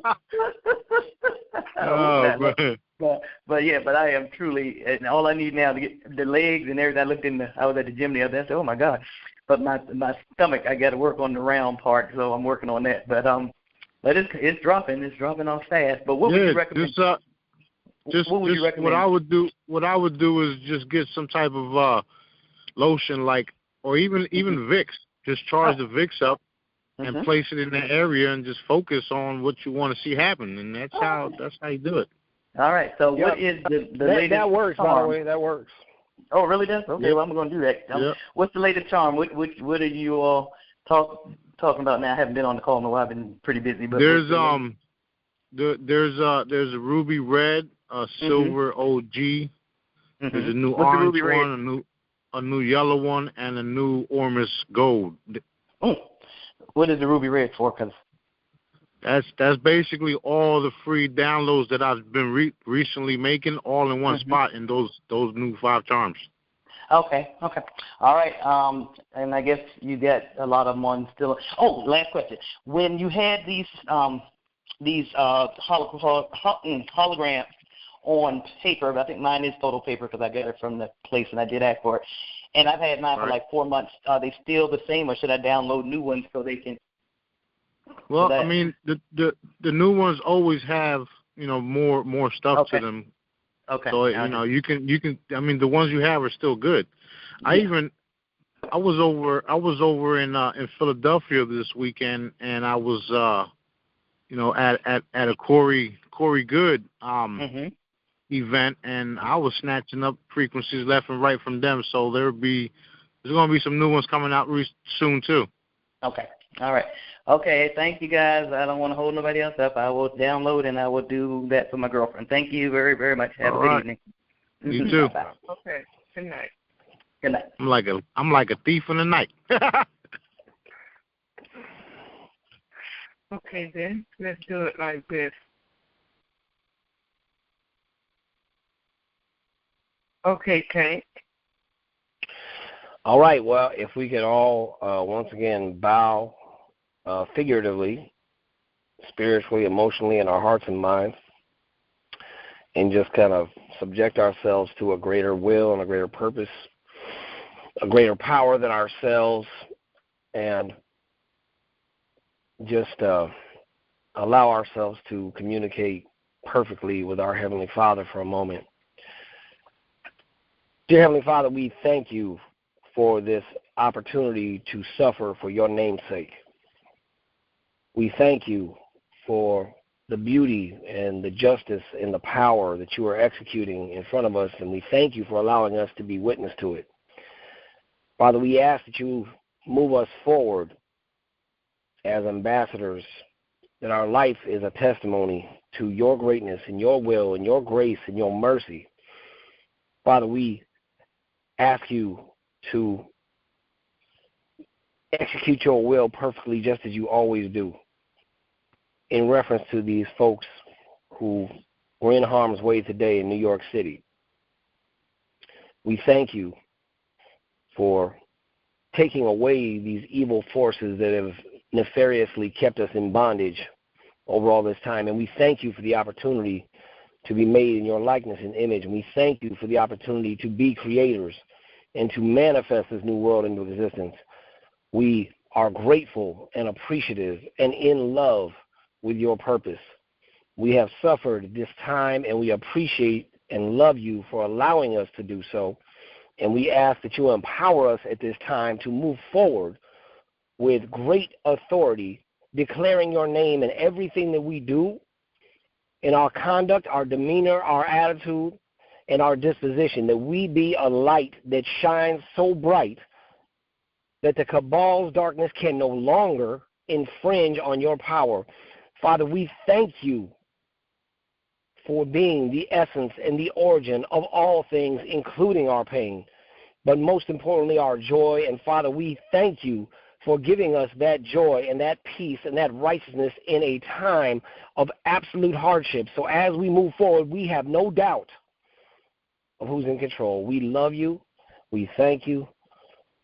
But I am truly, and all I need now to get the legs and everything. I was at the gym the other day. I said, oh my God. But my stomach, I got to work on the round part, so I'm working on that. But it's dropping. It's dropping off fast. But what would you recommend? What would you recommend? What I would do is just get some type of lotion, or even Vicks. Just charge the Vicks up and place it in that area, and just focus on what you want to see happen, and that's how you do it. All right. So what is the latest? That works, charm? by the way. That works. Oh, really does? Okay, well, I'm going to do that. What's the latest charm? What are you all talking about now? I haven't been on the call in a while. I've been pretty busy. But there's a ruby red, a silver OG. There's a new orange one, a new yellow one, and a new Ormus gold. Oh, what is the ruby red for? Cause that's basically all the free downloads that I've been recently making, all in one spot in those new 5 charms. Okay. All right. And I guess you got a lot of them on still. Oh, last question. When you had these holograms on paper, I think mine is photo paper because I got it from the place and I did ask for it. And I've had mine for like 4 months. Are they still the same, or should I download new ones so they can? Well, I mean, the new ones always have more stuff to them. Okay. So you can. I mean, the ones you have are still good. Yeah. I was over in Philadelphia this weekend, and I was at a Corey Good event, and I was snatching up frequencies left and right from them. So there's going to be some new ones coming out soon too. Okay. All right. Okay. Thank you, guys. I don't want to hold nobody else up. I will download and I will do that for my girlfriend. Thank you very, very much. Have a good evening. You too. Okay. Good night. Good night. I'm like a thief in the night. Okay, then let's do it like this. Okay, Tank. All right. Well, if we could all once again bow figuratively, spiritually, emotionally, in our hearts and minds, and just kind of subject ourselves to a greater will and a greater purpose, a greater power than ourselves, and just allow ourselves to communicate perfectly with our Heavenly Father for a moment. Dear Heavenly Father, we thank you for this opportunity to suffer for your name's sake. We thank you for the beauty and the justice and the power that you are executing in front of us, and we thank you for allowing us to be witness to it. Father, we ask that you move us forward as ambassadors, that our life is a testimony to your greatness and your will and your grace and your mercy. Father, we ask you to execute your will perfectly just as you always do. In reference to these folks who were in harm's way today in New York City, we thank you for taking away these evil forces that have nefariously kept us in bondage over all this time. And we thank you for the opportunity to be made in your likeness and image. And we thank you for the opportunity to be creators and to manifest this new world into existence. We are grateful and appreciative and in love with your purpose. We have suffered this time, and we appreciate and love you for allowing us to do so. And we ask that you empower us at this time to move forward with great authority, declaring your name in everything that we do, in our conduct, our demeanor, our attitude, and our disposition, that we be a light that shines so bright that the cabal's darkness can no longer infringe on your power. Father, we thank you for being the essence and the origin of all things, including our pain, but most importantly, our joy. And Father, we thank you for giving us that joy and that peace and that righteousness in a time of absolute hardship. So as we move forward, we have no doubt of who's in control. We love you. We thank you.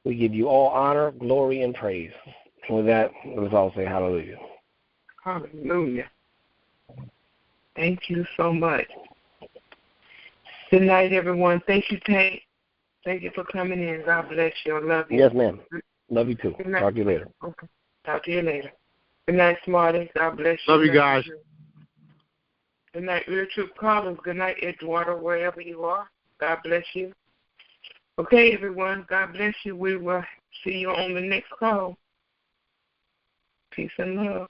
We give you all honor, glory, and praise. And with that, let's all say hallelujah. Hallelujah. Thank you so much. Good night, everyone. Thank you, Tate. Thank you for coming in. God bless you. I love you. Yes, ma'am. Love you too. Talk to you later. Okay. Talk to you later. Good night, Smarty. God bless you. Love you guys. Good night, Real Truth Callers. Good night, Eduardo, wherever you are. God bless you. Okay, everyone. God bless you. We will see you on the next call. Peace and love.